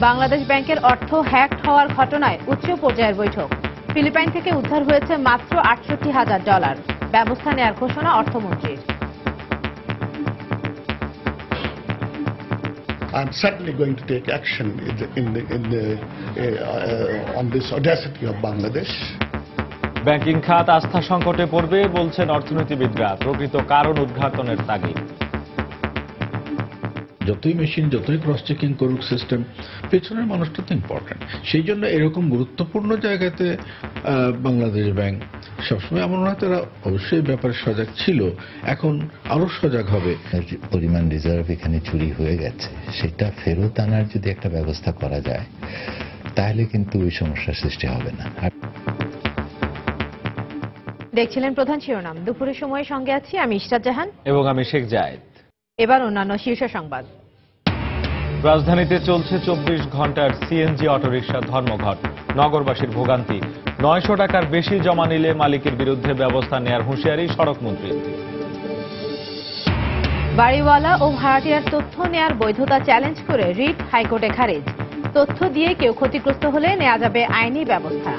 বাংলাদেশ ব্যাংকের অর্থ হ্যাক হওয়ার ঘটনায় উচ্চ পর্যায়ের বৈঠক। ফিলিপাইন থেকে উদ্ধার হয়েছে মাত্র $৬৮,০০০। ব্যবস্থা নেয়ার ঘোষণা অর্থমন্ত্রীর। I'm certainly going to take action on this audacity of Bangladesh. Banking খাত আস্থা সংকটে পড়বে বলছেন অর্থনীতিবিদরা। প্রকৃত কারণ উদ্ঘাটনের তাগিদ। যতই মেশিন যতই ক্রস চেকিং করুক সিস্টেম, পেছনের মানুষটা তো ইম্পর্টেন্ট। সেই জন্য এরকম গুরুত্বপূর্ণ জায়গাতে বাংলাদেশ ব্যাংক সবসময় আমার মনে হয় তারা অবশ্যই ব্যাপারে সজাগ ছিল, এখন আরো সজাগ হবে। পরিমাণ রিজার্ভ এখানে চুরি হয়ে গেছে, সেটা ফেরত আনার যদি একটা ব্যবস্থা করা যায় তাহলে কিন্তু ওই সমস্যার সৃষ্টি হবে না। দেখছিলেন প্রধান শিরোনাম। দুপুরের সময় সঙ্গে আছি আমি ইশরাত জাহান এবং আমি শেখ জায়েদ। এবার অন্যান্য শীর্ষ সংবাদ। রাজধানীতে চলছে 24 ঘন্টার সিএনজি অটোরিকশা ধর্মঘট। নগরবাসীর ভোগান্তি। 900 টাকার বেশি জমা নিলে মালিকের বিরুদ্ধে ব্যবস্থা নেয়ার হুঁশিয়ারি সড়কমন্ত্রী। বাড়িওয়ালা ও ভাড়াটিয়ার তথ্য নেয়ার বৈধতা চ্যালেঞ্জ করে রিট হাইকোর্টে খারিজ। তথ্য দিয়ে কেউ ক্ষতিগ্রস্ত হলে নেওয়া যাবে আইনি ব্যবস্থা।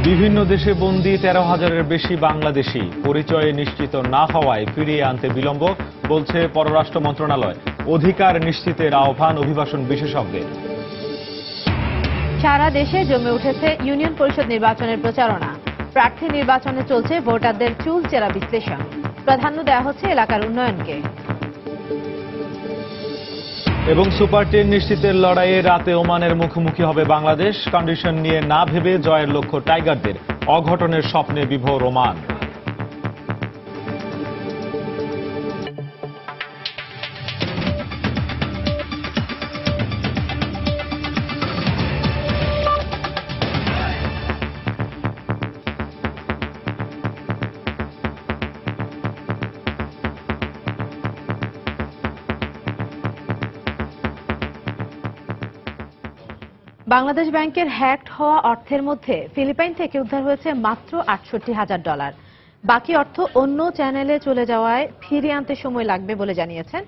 বিভিন্ন দেশে বন্দী 13,000-এর বেশি বাংলাদেশি পরিচয়ে নিশ্চিত না হওয়ায় ফিরিয়ে আনতে বিলম্ব, বলছে পররাষ্ট্র মন্ত্রণালয়। অধিকার নিশ্চিতের আহ্বান অভিবাসন বিশেষজ্ঞের। সারা দেশে জমে উঠেছে ইউনিয়ন পরিষদ নির্বাচনের প্রচারণা। প্রার্থী নির্বাচনে চলছে ভোটারদের চুলচেরা বিশ্লেষণ। প্রাধান্য দেওয়া হচ্ছে এলাকার উন্নয়নকে। এবং সুপার 10 নিশ্চিতের লড়াইয়ে রাতে ওমানের মুখোমুখি হবে বাংলাদেশ। কন্ডিশন নিয়ে না ভেবে জয়ের লক্ষ্য টাইগারদের। অঘটনের স্বপ্নে বিভোর ওমান। বাংলাদেশ ব্যাংকের হ্যাকড হওয়া অর্থের মধ্যে ফিলিপাইন থেকে উদ্ধার হয়েছে মাত্র $৬৮,০০০। বাকি অর্থ অন্য চ্যানেলে চলে যাওয়ায় ফিরিয়ে আনতে সময় লাগবে বলে জানিয়েছেন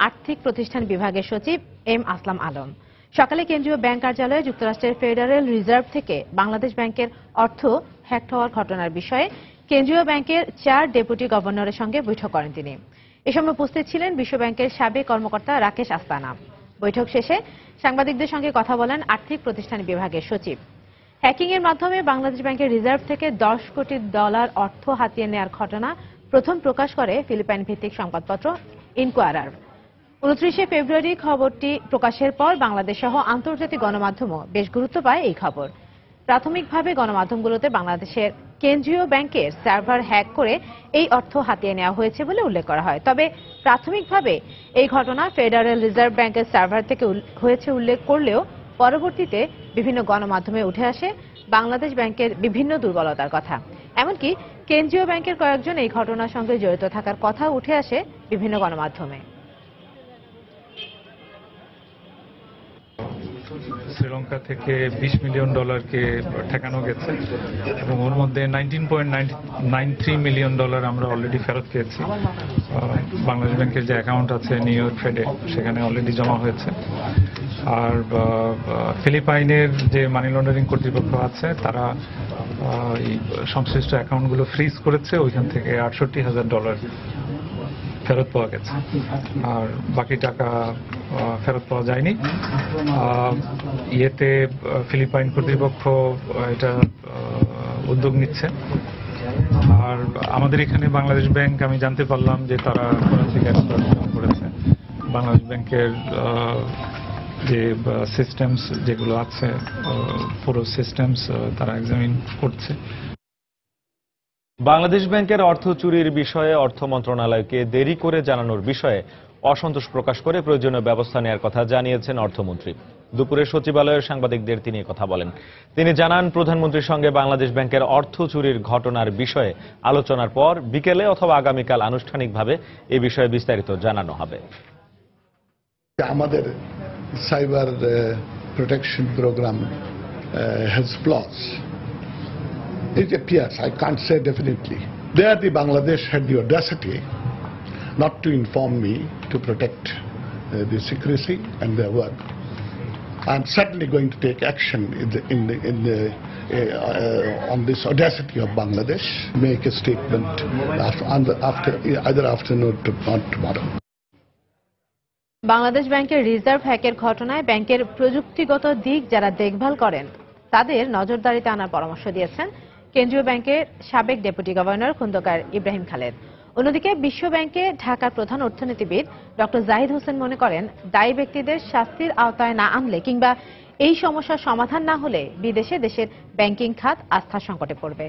আর্থিক প্রতিষ্ঠান বিভাগের সচিব এম আসলাম আলম। সকালে কেন্দ্রীয় ব্যাংক কার্যালয়ে যুক্তরাষ্ট্রের ফেডারেল রিজার্ভ থেকে বাংলাদেশ ব্যাংকের অর্থ হ্যাকড হওয়ার ঘটনার বিষয়ে কেন্দ্রীয় ব্যাংকের 4 ডেপুটি গভর্নরের সঙ্গে বৈঠক করেন তিনি। এ সময় উপস্থিত ছিলেন বিশ্ব ব্যাংকের সাবেক কর্মকর্তা রাকেশ আস্তানা। বৈঠক শেষে সাংবাদিকদের সঙ্গে কথা বলেন আর্থিক প্রতিষ্ঠান বিভাগের সচিব। হ্যাকিং এর মাধ্যমে বাংলাদেশ ব্যাংকের রিজার্ভ থেকে $10 কোটি অর্থ হাতিয়ে নেওয়ার ঘটনা প্রথম প্রকাশ করে ফিলিপাইন ভিত্তিক সংবাদপত্র ইনকোয়ারার। 29 ফেব্রুয়ারি খবরটি প্রকাশের পর বাংলাদেশ সহ আন্তর্জাতিক গণমাধ্যমও বেশ গুরুত্ব পায় এই খবর। প্রাথমিকভাবে গণমাধ্যমগুলোতে বাংলাদেশের কেন্দ্রীয় ব্যাংকের সার্ভার হ্যাক করে এই অর্থ হাতিয়ে নেওয়া হয়েছে বলে উল্লেখ করা হয়। তবে প্রাথমিকভাবে এই ঘটনা ফেডারেল রিজার্ভ ব্যাংকের সার্ভার থেকে হয়েছে উল্লেখ করলেও পরবর্তীতে বিভিন্ন গণমাধ্যমে উঠে আসে বাংলাদেশ ব্যাংকের বিভিন্ন দুর্বলতার কথা। এমনকি কেন্দ্রীয় ব্যাংকের কয়েকজন এই ঘটনার সঙ্গে জড়িত থাকার কথা উঠে আসে বিভিন্ন গণমাধ্যমে। শ্রীলঙ্কা থেকে $20 মিলিয়ন ঠেকানো গেছে এবং ওর মধ্যে $19.93 মিলিয়ন আমরা অলরেডি ফেরত পেয়েছি। বাংলাদেশ ব্যাংকের যে অ্যাকাউন্ট আছে নিউ ইয়র্ক ফেডে, সেখানে অলরেডি জমা হয়েছে। আর ফিলিপাইনের যে মানি লন্ডারিং কর্তৃপক্ষ আছে তারা এই সংশ্লিষ্ট অ্যাকাউন্টগুলো ফ্রিজ করেছে, ওইখান থেকে $৬৮,০০০ ফেরত পাওয়া গেছে। আর বাকি টাকা ফেরত পাওয়া যায়নি। ইয়েতে ফিলিপাইন কর্তৃপক্ষ এটা উদ্যোগ নিচ্ছে। আর আমাদের এখানে বাংলাদেশ ব্যাংক, আমি জানতে পারলাম যে তারা ফরেনসিক এক্সপার্ট করেছে। বাংলাদেশ ব্যাংকের যে সিস্টেমস যেগুলো আছে, পুরো সিস্টেমস তারা এক্সামিন করছে। বাংলাদেশ ব্যাংকের অর্থ চুরির বিষয়ে অর্থ মন্ত্রণালয়কে দেরি করে জানানোর বিষয়ে অসন্তোষ প্রকাশ করে প্রয়োজনীয় ব্যবস্থা নেওয়ার কথা জানিয়েছেন অর্থমন্ত্রী। দুপুরে সচিবালয়ের সাংবাদিকদের তিনি কথা বলেন। তিনি জানান, প্রধানমন্ত্রীর সঙ্গে বাংলাদেশ ব্যাংকের অর্থ চুরির ঘটনার বিষয়ে আলোচনার পর বিকেলে অথবা আগামীকাল আনুষ্ঠানিকভাবে এ বিষয়ে বিস্তারিত জানানো হবে। আমাদের cyber protection program has flaws. It appears, I can't say definitely. There the Bangladesh had the audacity not to inform me to protect the secrecy and their work. I'm certainly going to take action on this audacity of Bangladesh, make a statement either afternoon or tomorrow. Bangladesh ব্যাংকের reserve হ্যাকের ঘটনায় ব্যাংকের প্রযুক্তিগত দিক যারা দেখভাল করেন তাদের নজরদারিতে আনার পরামর্শ দিয়েছেন কেন্দ্রীয় ব্যাংকের সাবেক ডেপুটি গভর্নর খন্দকার ইব্রাহিম খালেদ। অন্যদিকে বিশ্ব ব্যাংকে ঢাকার প্রধান অর্থনীতিবিদ ডক্টর জাহিদ হোসেন মনে করেন দায়ী ব্যক্তিদের শাস্তির আওতায় না আনলে কিংবা এই সমস্যার সমাধান না হলে বিদেশে দেশের ব্যাংকিং খাত আস্থার সংকটে পড়বে।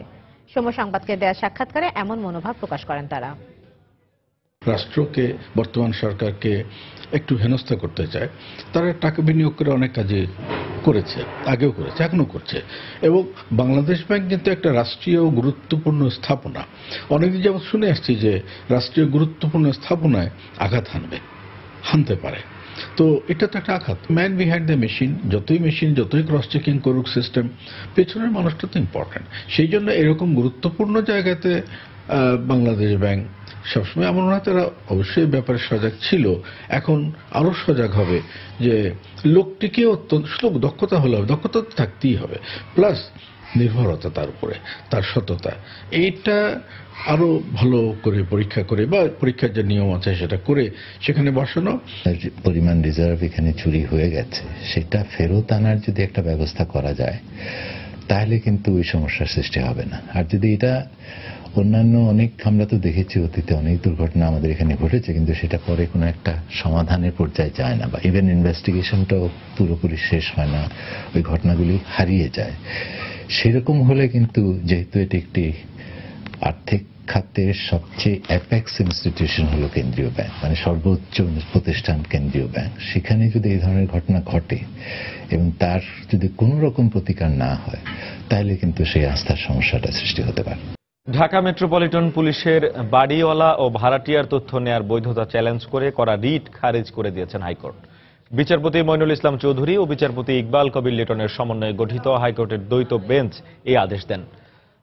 সময় সংবাদকে দেয়া সাক্ষাৎকারে এমন মনোভাব প্রকাশ করেন তারা। রাষ্ট্রকে, বর্তমান সরকারকে একটু হেনস্থা করতে চায়। তারা টাকা বিনিয়োগ করে অনেক কাজে করেছে, আগেও করেছে, এখনো করছে। এবং বাংলাদেশ ব্যাংক কিন্তু একটা রাষ্ট্রীয় গুরুত্বপূর্ণ স্থাপনা। অনেকদিন যাবৎ শুনে আসছি যে রাষ্ট্রীয় গুরুত্বপূর্ণ স্থাপনায় আঘাত হানতে পারে। তো এটা তো একটা আঘাত। ম্যান বিহাইন্ড দ্য মেশিন, যতই ক্রস চেকিং করুক সিস্টেম, পেছনের মানুষটা তো ইম্পর্টেন্ট। সেই জন্য এরকম গুরুত্বপূর্ণ জায়গাতে বাংলাদেশ ব্যাংক সবসময় আমার মনে হয় তারা অবশ্যই ব্যাপারে সজাগ ছিল, এখন আরো সজাগ হবে যে লোকটিকে অত্যন্ত দক্ষতা হলে হবে, দক্ষতা তো থাকতেই হবে, প্লাস নির্ভরতা তার উপরে, তার সততা, এইটা আরো ভালো করে পরীক্ষা করে বা পরীক্ষার যে নিয়ম আছে সেটা করে সেখানে বসানো। পরিমাণ রিজার্ভ এখানে চুরি হয়ে গেছে, সেটা ফেরত আনার যদি একটা ব্যবস্থা করা যায় তাহলে কিন্তু ওই সমস্যার সৃষ্টি হবে না। আর যদি এটা অন্যান্য অনেক, আমরা তো দেখেছি অতীতে অনেক দুর্ঘটনা আমাদের এখানে ঘটেছে, কিন্তু সেটা পরে কোনো একটা সমাধানের পর্যায়ে যায় না, বা ইভেন ইনভেস্টিগেশনটাও পুরোপুরি শেষ হয় না, ওই ঘটনাগুলি হারিয়ে যায়। সেরকম হলে কিন্তু, যেহেতু এটি একটি আর্থিক খাতের সবচেয়ে অ্যাপেক্স ইনস্টিটিউশন হলো কেন্দ্রীয় ব্যাংক, মানে সর্বোচ্চ প্রতিষ্ঠান কেন্দ্রীয় ব্যাংক, সেখানে যদি এই ধরনের ঘটনা ঘটে এবং তার যদি কোনো রকম প্রতিকার না হয় তাহলে কিন্তু সেই আস্থার সমস্যাটা সৃষ্টি হতে পারে। ঢাকা মেট্রোপলিটন পুলিশের বাড়িওয়ালা ও ভাড়াটিয়ার তথ্য নেয়ার বৈধতা চ্যালেঞ্জ করে করা রিট খারিজ করে দিয়েছেন হাইকোর্ট। বিচারপতি মইনুল ইসলাম চৌধুরী ও বিচারপতি ইকবাল কবির লিটনের সমন্বয়ে গঠিত হাইকোর্টের দ্বৈত বেঞ্চ এই আদেশ দেন।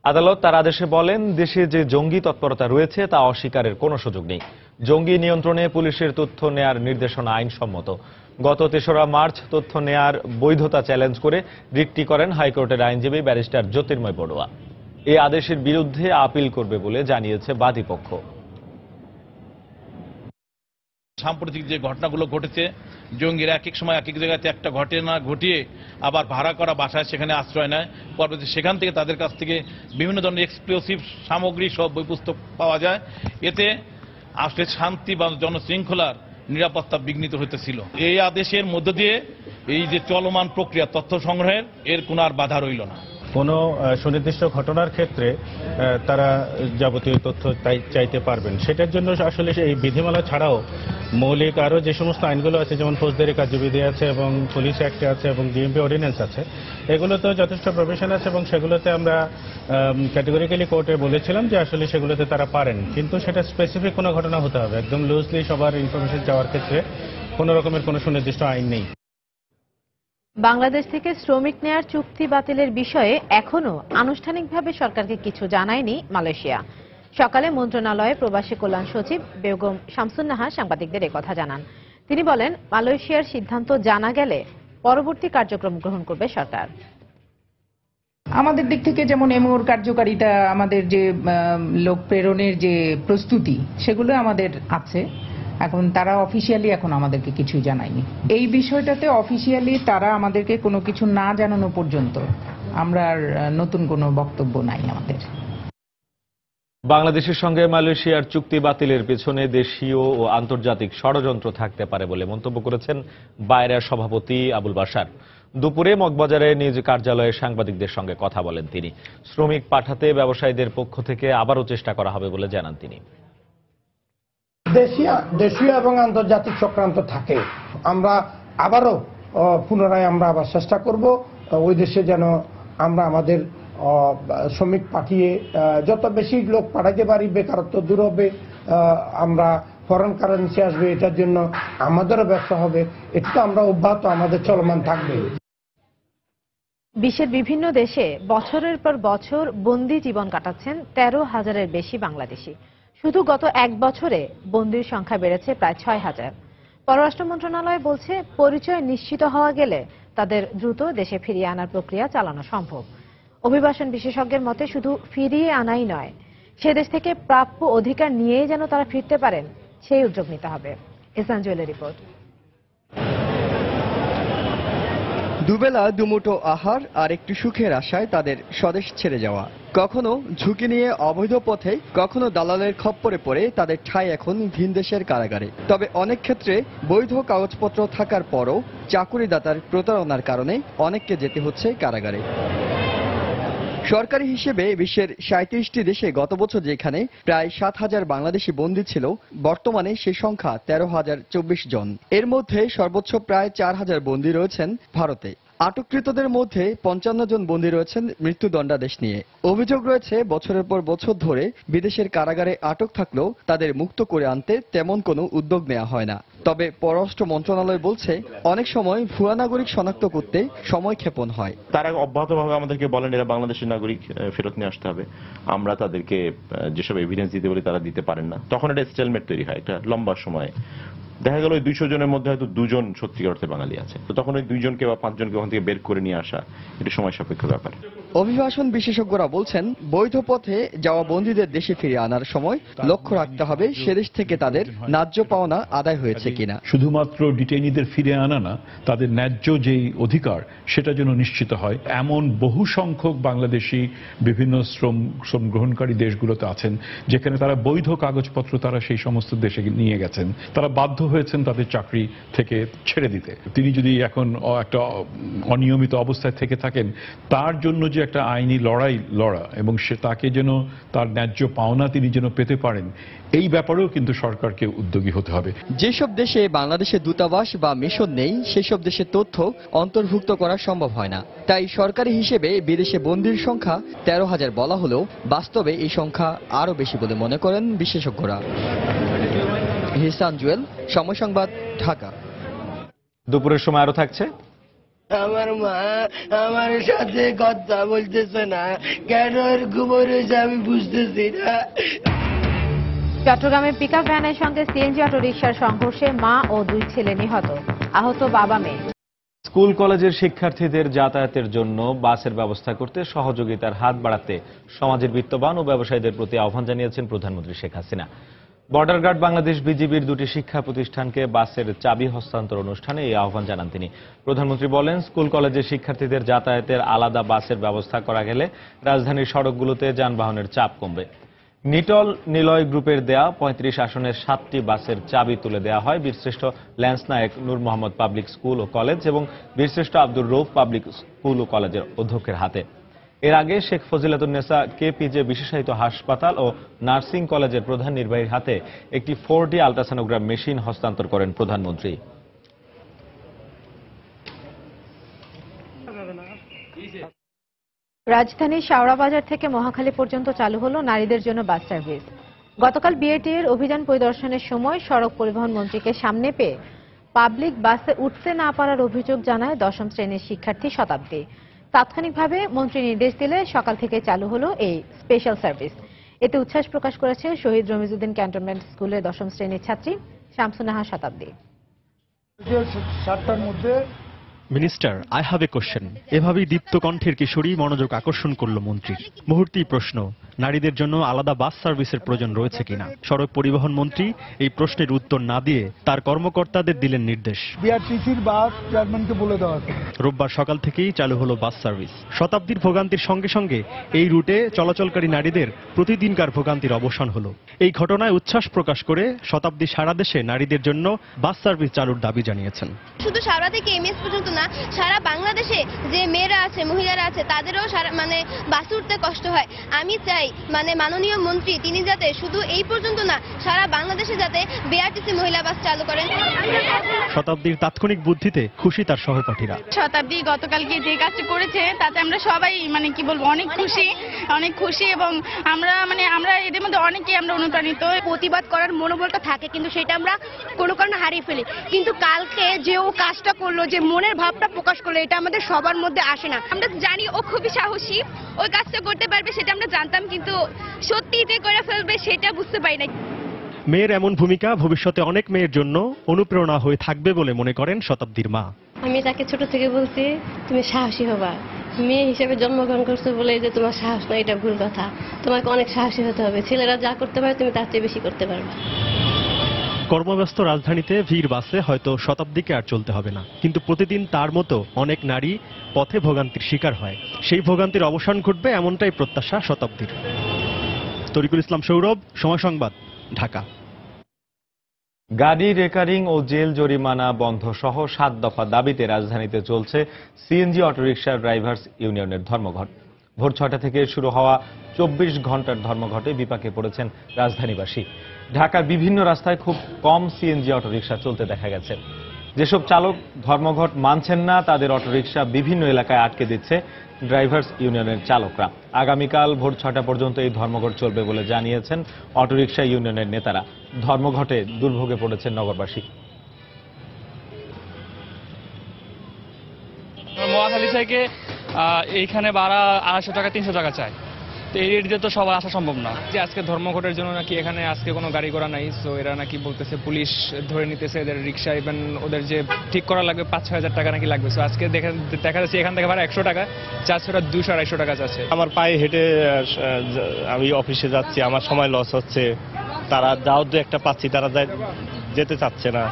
আদালত তার আদেশে বলেন, দেশে যে জঙ্গি তৎপরতা রয়েছে তা অস্বীকারের কোনো সুযোগ নেই। জঙ্গি নিয়ন্ত্রণে পুলিশের তথ্য নেয়ার নির্দেশনা আইনসম্মত। গত ৩রা মার্চ তথ্য নেয়ার বৈধতা চ্যালেঞ্জ করে রিটটি করেন হাইকোর্টের আইনজীবী ব্যারিস্টার জ্যোতির্ময় বড়ুয়া। এই আদেশের বিরুদ্ধে আপিল করবে বলে জানিয়েছে বাদীপক্ষ। সাম্প্রতিক যে ঘটনাগুলো ঘটেছে, জঙ্গিরা এক এক সময় এক এক জায়গাতে একটা ঘটনা ঘটিয়ে আবার ভাড়া করা বাসায় সেখানে আশ্রয় নেয়, পরবর্তী সেখান থেকে তাদের কাছ থেকে বিভিন্ন ধরনের এক্সপ্লোসিভ সামগ্রী সব বই পুস্তক পাওয়া যায়। এতে আসলে শান্তি বা জনশৃঙ্খলার নিরাপত্তা বিঘ্নিত হইতেছিল। এই আদেশের মধ্য দিয়ে এই যে চলমান প্রক্রিয়া তথ্য সংগ্রহের, এর কোনো আর বাধা রইল না। কোনো সুনির্দিষ্ট ঘটনার ক্ষেত্রে তারা যাবতীয় তথ্য চাইতে পারবেন। সেটার জন্য আসলে এই বিধিমালা ছাড়াও মৌলিক আরও যে সমস্ত আইনগুলো আছে, যেমন ফৌজদারি কার্যবিধি আছে এবং পুলিশ অ্যাক্ট আছে এবং ডিএমপি অর্ডিন্যান্স আছে, এগুলোতেও যথেষ্ট প্রভিশন আছে এবং সেগুলোতে আমরা ক্যাটেগরিক্যালি কোর্টে বলেছিলাম যে আসলে সেগুলোতে তারা পারেন, কিন্তু সেটা স্পেসিফিক কোনো ঘটনা হতে হবে। একদম লুজলি সবার ইনফরমেশন চাওয়ার ক্ষেত্রে কোনো রকমের কোনো সুনির্দিষ্ট আইন নেই। বাংলাদেশ থেকে শ্রমিক নেয়ার চুক্তি বাতিলের বিষয়ে এখনো আনুষ্ঠানিকভাবে সরকারকে কিছু জানায়নি মালয়েশিয়া। সকালে মন্ত্রণালয়ে প্রবাসী কল্যাণ সচিব বেগম শামসুন নাহার সাংবাদিকদের একথা জানান। তিনি বলেন, মালয়েশিয়ার সিদ্ধান্ত জানা গেলে পরবর্তী কার্যক্রম গ্রহণ করবে সরকার। আমাদের দিক থেকে যেমন এমওর কার্যকারিতা, আমাদের যে লোক প্রেরণের যে প্রস্তুতি, সেগুলো আমাদের আছে। এখন তারা অফিসিয়ালি এখন আমাদেরকে কিছুই জানায়নি এই বিষয়টাতে। অফিসিয়ালি তারা আমাদেরকে কোনো কিছু না জানানো পর্যন্ত আমরা আর নতুন কোনো বক্তব্য নাই আমাদের। বাংলাদেশের সঙ্গে মালয়েশিয়ার চুক্তি বাতিলের পেছনে দেশীয় ও আন্তর্জাতিক ষড়যন্ত্র থাকতে পারে বলে মন্তব্য করেছেন বায়রার সভাপতি আবুল বাশার। দুপুরে মগবাজারে নিজ কার্যালয়ে সাংবাদিকদের সঙ্গে কথা বলেন তিনি। শ্রমিক পাঠাতে ব্যবসায়ীদের পক্ষ থেকে আবারও চেষ্টা করা হবে বলে জানান তিনি। দেশীয় এবং আন্তর্জাতিক চক্রান্ত থাকে, আমরা আবারও পুনরায় আমরা আবার চেষ্টা করব ওই দেশে যেন আমরা আমাদের শ্রমিক পাঠিয়ে যত বেশি লোক পাঠাতে পারি, বেকারত্ব দূর হবে, আমরা ফরেন কারেন্সি আসবে, এটার জন্য আমাদেরও ব্যবসা হবে। এটা আমরা অব্যাহত আমাদের চলমান থাকবে। বিশ্বের বিভিন্ন দেশে বছরের পর বছর বন্দি জীবন কাটাচ্ছেন 13,000-এর বেশি বাংলাদেশি। শুধু গত এক বছরে বন্দির সংখ্যা বেড়েছে প্রায় 6,000। পররাষ্ট্র মন্ত্রণালয় বলছে, পরিচয় নিশ্চিত হওয়া গেলে তাদের দ্রুত দেশে ফিরিয়ে আনার প্রক্রিয়া চালানো সম্ভব। অভিবাসন বিশেষজ্ঞের মতে শুধু ফিরিয়ে আনাই নয়, সে দেশ থেকে প্রাপ্য অধিকার নিয়েই যেন তারা ফিরতে পারেন সেই উদ্যোগ নিতে হবে। এহসান জুয়েলের রিপোর্ট। দুবেলা দুমুঠো আহার আর একটু সুখের আশায় তাদের স্বদেশ ছেড়ে যাওয়া, কখনো ঝুঁকি নিয়ে অবৈধ পথে, কখনো দালালের খপ্পরে পড়ে তাদের ঠাঁই এখন ভিনদেশের কারাগারে। তবে অনেক ক্ষেত্রে বৈধ কাগজপত্র থাকার পরও চাকুরিদাতার প্রতারণার কারণে অনেককে যেতে হচ্ছে কারাগারে। সরকারি হিসেবে বিশ্বের 37টি দেশে গত বছর যেখানে প্রায় 7,000 বাংলাদেশি বন্দী ছিল, বর্তমানে সে সংখ্যা 13,024 জন। এর মধ্যে সর্বোচ্চ প্রায় 4,000 বন্দী রয়েছেন ভারতে। আটককৃতদের মধ্যে 55 জন বন্দী রয়েছেন মৃত্যুদণ্ডাদেশ নিয়ে। অভিযোগ রয়েছে বছরের পর বছর ধরে বিদেশের কারাগারে আটক থাকলেও তাদের মুক্ত করে আনতে তেমন কোনো উদ্যোগ নেওয়া হয় না। তবে পররাষ্ট্র মন্ত্রণালয় বলছে অনেক সময় ভুয়া নাগরিক শনাক্ত করতে সময় ক্ষেপণ হয়। তারা অব্যাহতভাবে আমাদেরকে বলেন এরা বাংলাদেশের নাগরিক, ফেরত নিয়ে আসতে হবে। আমরা তাদেরকে যেসব এভিডেন্স দিতে বলি তারা দিতে পারেন না। তখন একটা স্টেলমেট তৈরি হয় একটা লম্বা সময়। দেখা গেল ওই 200 জনের মধ্যে হয়তো 2 জন সত্যিকার অর্থে বাঙালি আছে, তো তখন ওই 2 জনকে বা 5 জনকে ওখান থেকে বের করে নিয়ে আসা এটা সময় সাপেক্ষ ব্যাপার। অভিবাসন বিশেষজ্ঞরা বলছেন বৈধ পথে যাওয়া বন্দীদের দেশে ফিরিয়ে আনার সময় লক্ষ্য রাখতে হবে সে দেশ থেকে তাদের ন্যায্য পাওনা আদায় হয়েছে কিনা। শুধুমাত্র ডিটেইনিদের ফিরে আনা না, তাদের ন্যায্য যেই অধিকার সেটা যেন নিশ্চিত হয়। এমন বহু সংখ্যক বাংলাদেশি বিভিন্ন শ্রম গ্রহণকারী দেশগুলোতে আছেন যেখানে তারা বৈধ কাগজপত্র তারা সেই সমস্ত দেশে নিয়ে গেছেন, তারা বাধ্য হয়েছেন তাদের চাকরি থেকে ছেড়ে দিতে। তিনি যদি এখন একটা অনিয়মিত অবস্থায় থেকে থাকেন, তার জন্য যে একটা আইনি লড়া এবং সে তাকে যেন তার ন্যায্য পাওনা তিনি যেন পেতে পারেন, এই ব্যাপারেও কিন্তু সরকারকে উদ্যোগী হতে হবে। যেসব দেশে বাংলাদেশের দূতাবাস বা মিশন নেই সেসব দেশের তথ্য অন্তর্ভুক্ত করা সম্ভব হয় না। তাই সরকারি হিসেবে বিদেশে বন্দীর সংখ্যা 13,000 বলা হলেও বাস্তবে এই সংখ্যা আরো বেশি বলে মনে করেন বিশেষজ্ঞরা। এহসান জুয়েল, সময় সংবাদ, ঢাকা। দুপুরের সময় আরো থাকছে। আমার মা আমার সাথে কথা বলতেছে না, কেন এরকম হয়েছে আমি বুঝতেছি না। চট্টগ্রামে পিকআপ ভ্যানের সঙ্গে সিএনজি অটোরিকশার সংঘর্ষে মা ও 2 ছেলে নিহত, আহত বাবা মেয়ে। স্কুল কলেজের শিক্ষার্থীদের যাতায়াতের জন্য বাসের ব্যবস্থা করতে সহযোগিতার হাত বাড়াতে সমাজের বিত্তবান ও ব্যবসায়ীদের প্রতি আহ্বান জানিয়েছেন প্রধানমন্ত্রী শেখ হাসিনা। বর্ডার গার্ড বাংলাদেশ বিজিবির 2টি শিক্ষা প্রতিষ্ঠানকে বাসের চাবি হস্তান্তর অনুষ্ঠানে এই আহ্বান জানান তিনি। প্রধানমন্ত্রী বলেন, স্কুল কলেজের শিক্ষার্থীদের যাতায়াতের আলাদা বাসের ব্যবস্থা করা গেলে রাজধানীর সড়কগুলোতে যানবাহনের চাপ কমবে। নিটল নিলয় গ্রুপের দেয়া 35 আসনের 7টি বাসের চাবি তুলে দেওয়া হয় বীরশ্রেষ্ঠ ল্যান্স নায়েক নূর মোহাম্মদ পাবলিক স্কুল ও কলেজ এবং বীরশ্রেষ্ঠ আব্দুর রউফ পাবলিক স্কুল ও কলেজের অধ্যক্ষের হাতে। এর আগে শেখ ফজিলাতুন্নেসা কেপিজে বিশেষায়িত হাসপাতাল ও নার্সিং কলেজের প্রধান নির্বাহীর হাতে একটি 4D আলট্রাসোনোগ্রাম মেশিন হস্তান্তর করেন প্রধানমন্ত্রী। রাজধানীর শাওড়া বাজার থেকে মহাখালী পর্যন্ত চালু হলো নারীদের জন্য বাস সার্ভিস। গতকাল বিএটিএর অভিযান পরিদর্শনের সময় সড়ক পরিবহন মন্ত্রীকে সামনে পেয়ে পাবলিক বাসে উঠতে না পারার অভিযোগ জানায় 10ম শ্রেণীর শিক্ষার্থী শতাব্দী। তাৎক্ষণিকভাবে মন্ত্রী নির্দেশ দিলে সকাল থেকে চালু হলো এই স্পেশাল সার্ভিস। এতে উচ্ছ্বাস প্রকাশ করেছে শহীদ রমিজউদ্দিন ক্যান্টনমেন্ট স্কুলের 10ম শ্রেণীর ছাত্রী শামসুন্নাহার শতাব্দী। 7টার মধ্যে minister, I have a question. এভাবেই দীপ্ত কণ্ঠের কিশোরী মনোযোগ আকর্ষণ করল মন্ত্রীর। মুহূর্তেই প্রশ্ন, নারীদের জন্য আলাদা বাস সার্ভিসের প্রয়োজন রয়েছে কিনা। সড়ক পরিবহন মন্ত্রী এই প্রশ্নের উত্তর না দিয়ে তার কর্মকর্তাদের দিলেন নির্দেশ। বিআরটিসির বাস চেয়ারম্যানকে বলে দেওয়া আছে। রোববার সকাল থেকেই চালু হলো বাস সার্ভিস। শতাব্দীর ভোগান্তির সঙ্গে সঙ্গে এই রুটে চলাচলকারী নারীদের প্রতিদিনকার ভোগান্তির অবসান হলো। এই ঘটনায় উচ্ছ্বাস প্রকাশ করে শতাব্দী সারা দেশে নারীদের জন্য বাস সার্ভিস চালুর দাবি জানিয়েছেন। শুধু শাওড়া থেকে এমএস পর্যন্ত না, সারা বাংলাদেশে যে মেয়েরা আছে, মহিলারা আছে, তাদেরও বাসে উঠতে কষ্ট হয়। আমি চাই মাননীয় মন্ত্রী তিনি যাতে শুধু এই পর্যন্ত না, সারা বাংলাদেশে যাতে বিআরটিসি মহিলা বাস চালু করেন। শতাব্দীর তাৎক্ষণিক বুদ্ধিতে খুশি তার সহপাঠীরা। শতাব্দী গতকালকে যে কাজটা করেছে তাতে আমরা সবাই অনেক খুশি এবং আমরা এদের মধ্যে অনেকেই আমরা অনুপ্রাণিত। প্রতিবাদ করার মনোবলটা থাকে কিন্তু সেটা আমরা কোনো কারণে হারিয়ে ফেলি। কিন্তু কালকে যে ও কাজটা করলো, যে মনের ভাবটা প্রকাশ করলো, এটা আমাদের সবার মধ্যে আসে না। আমরা জানি ও খুবই সাহসী, ওই কাজটা করতে পারবে সেটা আমরা জানতাম, কিন্তু সত্যি যে করে ফেলবে সেটা বুঝতে পারি না। মেয়ের এমন ভূমিকা ভবিষ্যতে অনেক মেয়ের জন্য অনুপ্রেরণা হয়ে থাকবে বলে মনে করেন শতাব্দীর মা। আমি তাকে ছোট থেকে বলছি তুমি সাহসী হবা, মেয়ে হিসেবে জন্মগ্রহণ করছো বলে যে তোমার সাহস না, এটা ভুল কথা। তোমাকে অনেক সাহসী হতে হবে, ছেলেরা যা করতে পারে তুমি তার চেয়ে বেশি করতে পারবে। কর্মব্যস্ত রাজধানীতে ভিড় বাসে হয়তো শতাব্দীকে আর চলতে হবে না, কিন্তু প্রতিদিন তার মতো অনেক নারী পথে ভোগান্তির শিকার হয়। সেই ভোগান্তির অবসান ঘটবে এমনটাই প্রত্যাশা শতাব্দীর। তরিকুল ইসলাম সৌরভ, সময় সংবাদ, ঢাকা। গাড়ি রেকারিং ও জেল জরিমানা বন্ধ সহ 7 দফা দাবিতে রাজধানীতে চলছে সিএনজি অটোরিকশা ড্রাইভার্স ইউনিয়নের ধর্মঘট। ভোর 6টা থেকে শুরু হওয়া 24 ঘন্টার ধর্মঘটে বিপাকে পড়েছেন রাজধানীবাসী। ঢাকার বিভিন্ন রাস্তায় খুব কম সিএনজি অটোরিকশা চলতে দেখা গেছে। যেসব চালক ধর্মঘট মানছেন না তাদের অটোরিকশা বিভিন্ন এলাকায় আটকে দিচ্ছে ড্রাইভার্স ইউনিয়নের চালকরা। আগামীকাল ভোর 6টা পর্যন্ত এই ধর্মঘট চলবে বলে জানিয়েছেন অটোরিকশা ইউনিয়নের নেতারা। ধর্মঘটে দুর্ভোগে পড়েছেন নগরবাসী। মহাখালী থেকে এইখানে ভাড়া 250 টাকা 300 টাকা চায়, তো এই রেট দিয়ে তো সবার আসা সম্ভব না। যে আজকে ধর্মঘটের জন্য নাকি এখানে আজকে কোনো গাড়ি ঘোড়া নাই, সো এরা নাকি বলতেছে পুলিশ ধরে নিতেছে এদের রিক্সা, ইভেন ওদের যে ঠিক করা লাগবে 5-6 হাজার টাকা নাকি লাগবে। সো আজকে দেখা যাচ্ছে এখান থেকে ভাড়া 100 টাকা, 400 200-250 টাকা যাচ্ছে। আমার পায়ে হেঁটে আমি অফিসে যাচ্ছি, আমার সময় লস হচ্ছে। তারা যাও দু একটা পাচ্ছি, তারা যেতে চাচ্ছে না।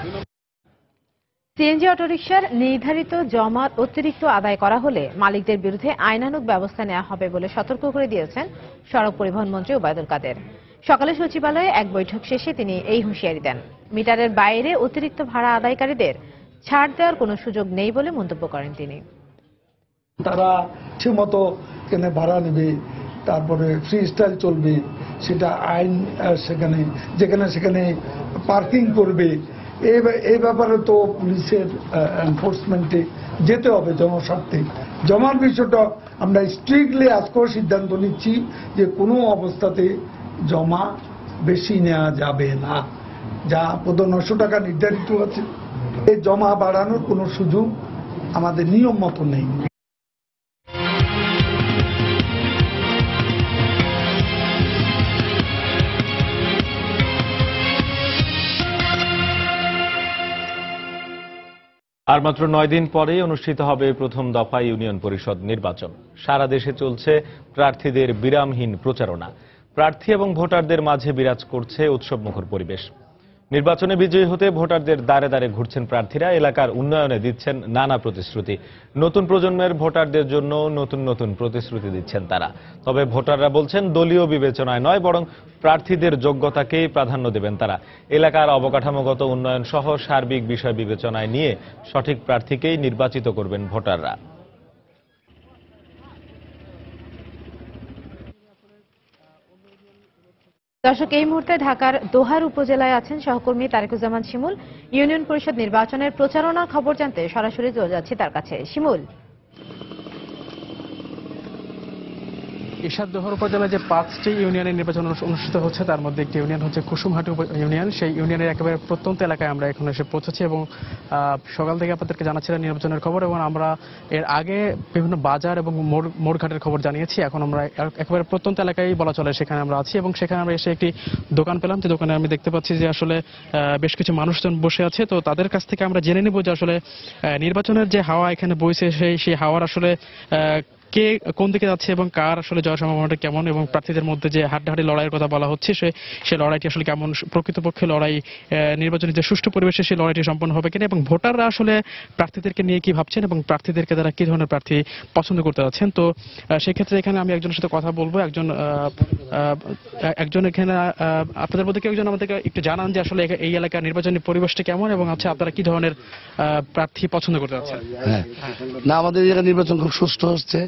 সিএনজি অটোরিকশার নির্ধারিত জমার অতিরিক্ত আদায় করা হলে মালিকদের বিরুদ্ধে আইনানুগ ব্যবস্থা নেওয়া হবে বলে সতর্ক করে দিয়েছেন সড়ক পরিবহন মন্ত্রী ওবায়দুল কাদের। সকালে সচিবালয়ে এক বৈঠক শেষে তিনি এই হুঁশিয়ারি দেন। মিটারের বাইরে অতিরিক্ত ভাড়া আদায়কারীদের ছাড় দেওয়ার কোনো সুযোগ নেই বলে মন্তব্য করেন তিনি। তারা ঠিকমতো কেনে ভাড়া নেবে, তারপরে ফ্রি স্টাইল চলবে, সেটা আইন সেখানে যেখানে সেখানে পার্কিং করবে, এই ব্যাপারে তো পুলিশের এনফোর্সমেন্টে যেতে হবে জনস্বার্থে। জমার বিষয়টা আমরা স্ট্রিক্টলি আজকেও সিদ্ধান্ত নিচ্ছি যে কোনো অবস্থাতে জমা বেশি নেওয়া যাবে না। যা 900 টাকা নির্ধারিত আছে, এই জমা বাড়ানোর কোনো সুযোগ আমাদের নিয়ম মতো নেই। আর মাত্র 9 দিন পরেই অনুষ্ঠিত হবে প্রথম দফা ইউনিয়ন পরিষদ নির্বাচন। সারা দেশে চলছে প্রার্থীদের বিরামহীন প্রচারণা। প্রার্থী এবং ভোটারদের মাঝে বিরাজ করছে উৎসবমুখর পরিবেশ। নির্বাচনে বিজয়ী হতে ভোটারদের দ্বারে দ্বারে ঘুরছেন প্রার্থীরা, এলাকার উন্নয়নে দিচ্ছেন নানা প্রতিশ্রুতি। নতুন প্রজন্মের ভোটারদের জন্য নতুন নতুন প্রতিশ্রুতি দিচ্ছেন তারা। তবে ভোটাররা বলছেন দলীয় বিবেচনায় নয়, বরং প্রার্থীদের যোগ্যতাকেই প্রাধান্য দেবেন তারা। এলাকার অবকাঠামোগত উন্নয়ন সহ সার্বিক বিষয় বিবেচনায় নিয়ে সঠিক প্রার্থীকেই নির্বাচিত করবেন ভোটাররা। দর্শক, এই মুহূর্তে ঢাকার দোহার উপজেলায় আছেন সহকর্মী তারেকুজ্জামান শিমুল। ইউনিয়ন পরিষদ নির্বাচনের প্রচারণার খবর জানতে সরাসরি চলে যাচ্ছি তার কাছে। শিমুল, এরশাদ দোহার উপজেলায় যে 5টি ইউনিয়নের নির্বাচন অনুষ্ঠিত হচ্ছে তার মধ্যে একটি ইউনিয়ন হচ্ছে কুসুমহাটি ইউনিয়ন। সেই ইউনিয়নের একেবারে প্রত্যন্ত এলাকায় আমরা এখন এসে পৌঁছেছি এবং সকাল থেকে আপনাদেরকে জানাচ্ছিলাম নির্বাচনের খবর, এবং আমরা এর আগে বিভিন্ন বাজার এবং মোড়ঘাটের খবর জানিয়েছি। এখন আমরা একেবারে প্রত্যন্ত এলাকায় বলা চলে সেখানে আমরা আছি, এবং সেখানে আমরা এসে একটি দোকান পেলাম। যে দোকানে আমি দেখতে পাচ্ছি যে আসলে বেশ কিছু মানুষজন বসে আছে। তো তাদের কাছ থেকে আমরা জেনে নেব যে আসলে নির্বাচনের যে হাওয়া এখানে বইছে সেই হাওয়ার আসলে কে কোন দিকে যাচ্ছে এবং কার আসলে জয় সম্ভাবনাটা কেমন, এবং প্রার্থীদের মধ্যে যে হাড্ডাহাড্ডি লড়াইয়ের কথা বলা হচ্ছে সেই লড়াইটি আসলে কেমন, প্রকৃতপক্ষে লড়াই নির্বাচনী যে সুষ্ঠু পরিবেশে সেই লড়াইটি সম্পন্ন হবে কিনা, এবং ভোটাররা আসলে প্রার্থীদেরকে নিয়ে কি ভাবছেন এবং প্রার্থীদেরকে তারা কি ধরনের প্রার্থী পছন্দ করতে যাচ্ছেন। তো সেক্ষেত্রে এখানে আমি একজনের সাথে কথা বলবো। একজন এখানে আপনাদের মধ্যে কেউ একজন আমাদেরকে একটু জানান যে আসলে এই এলাকার নির্বাচনী পরিবেশটা কেমন এবং হচ্ছে আপনারা কি ধরনের প্রার্থী পছন্দ করতে যাচ্ছেন। না, আমাদের এলাকার নির্বাচন খুব সুষ্ঠু হচ্ছে,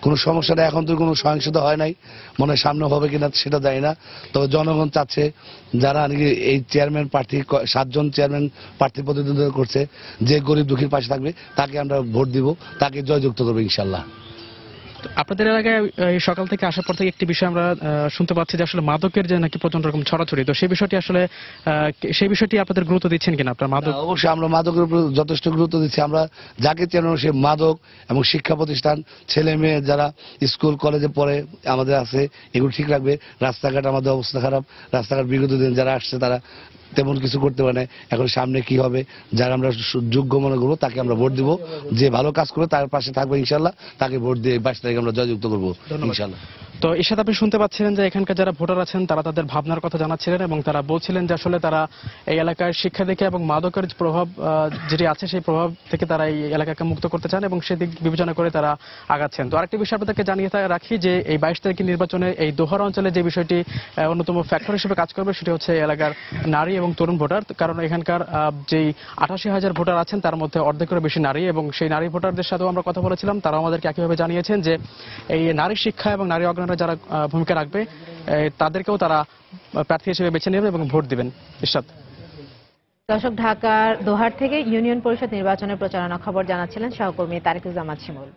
কোনো সমস্যা নেই। এখন তো কোনো সহিংসতা হয় নাই, মনে হয় সামনে হবে কিনা সেটা জানি না। তবে জনগণ চাচ্ছে যারা নাকি এই চেয়ারম্যান প্রার্থী 7 জন চেয়ারম্যান প্রার্থী প্রতিদ্বন্দ্বিতা করছে, যে গরিব দুঃখীর পাশে থাকবে তাকে আমরা ভোট দিব, তাকে জয়যুক্ত করবো ইনশাল্লাহ। আপনাদের এলাকায় সকাল থেকে আসার পর থেকে একটি বিষয় আমরা শুনতে পাচ্ছি যে আসলে মাদকের যে নাকি প্রচন্ড রকম ছড়াছড়ি, তো সেই বিষয়টি আপনাদের গুরুত্ব দিচ্ছেন কিনা? আপনার মাদক? অবশ্যই আমরা মাদকের উপর যথেষ্ট গুরুত্ব দিচ্ছি। আমরা যাকে চেনো সে মাদক এবং শিক্ষা প্রতিষ্ঠান, ছেলে মেয়ে যারা স্কুল কলেজে পড়ে আমাদের আছে, এগুলো ঠিক রাখবে। রাস্তাঘাট আমাদের অবস্থা খারাপ, রাস্তাঘাট বিগত দিন যারা আসছে তারা তেমন কিছু করতে পারে না। এখন সামনে কি হবে, যারা আমরা যোগ্য মনে করবো তাকে আমরা ভোট দিব, যে ভালো কাজ করবে তার পাশে থাকবো ইনশাল্লাহ, তাকে ভোট দিয়ে 22 তারিখে আমরা জয়যুক্ত করবো ইনশাল্লাহ। তো এর সাথে আপনি শুনতে পাচ্ছিলেন যে এখানকার যারা ভোটার আছেন তারা তাদের ভাবনার কথা জানাচ্ছিলেন এবং তারা বলছিলেন যে আসলে তারা এই এলাকার শিক্ষা দেখে এবং মাদকের প্রভাব যেটি আছে সেই প্রভাব থেকে তারা এই এলাকাকে মুক্ত করতে চান এবং সেদিক বিবেচনা করে তারা আগাচ্ছেন। তো আরেকটি বিষয় আপনাদেরকে জানিয়ে রাখি যে এই 22 তারিখের নির্বাচনে এই দোহার অঞ্চলে যে বিষয়টি অন্যতম ফ্যাক্টর হিসেবে কাজ করবে সেটি হচ্ছে এলাকার নারী এবং তরুণ ভোটার, কারণ এখানকার যেই 88,000 ভোটার আছেন তার মধ্যে অর্ধেকেরও বেশি নারী এবং সেই নারী ভোটারদের সাথেও আমরা কথা বলেছিলাম, তারাও আমাদেরকে একইভাবে জানিয়েছেন যে এই নারী শিক্ষা এবং নারী অগ্রণীরা যারা ভূমিকা রাখবে তাদেরকেও তারা প্রার্থী হিসেবে বেছে নেবে এবং ভোট দিবেন। ইরশাদ। দর্শক, ঢাকার দোহার থেকে ইউনিয়ন পরিষদ নির্বাচনের প্রচারণা খবর জানাচ্ছিলেন সহকর্মী তারিকুজ্জামান শিমুল।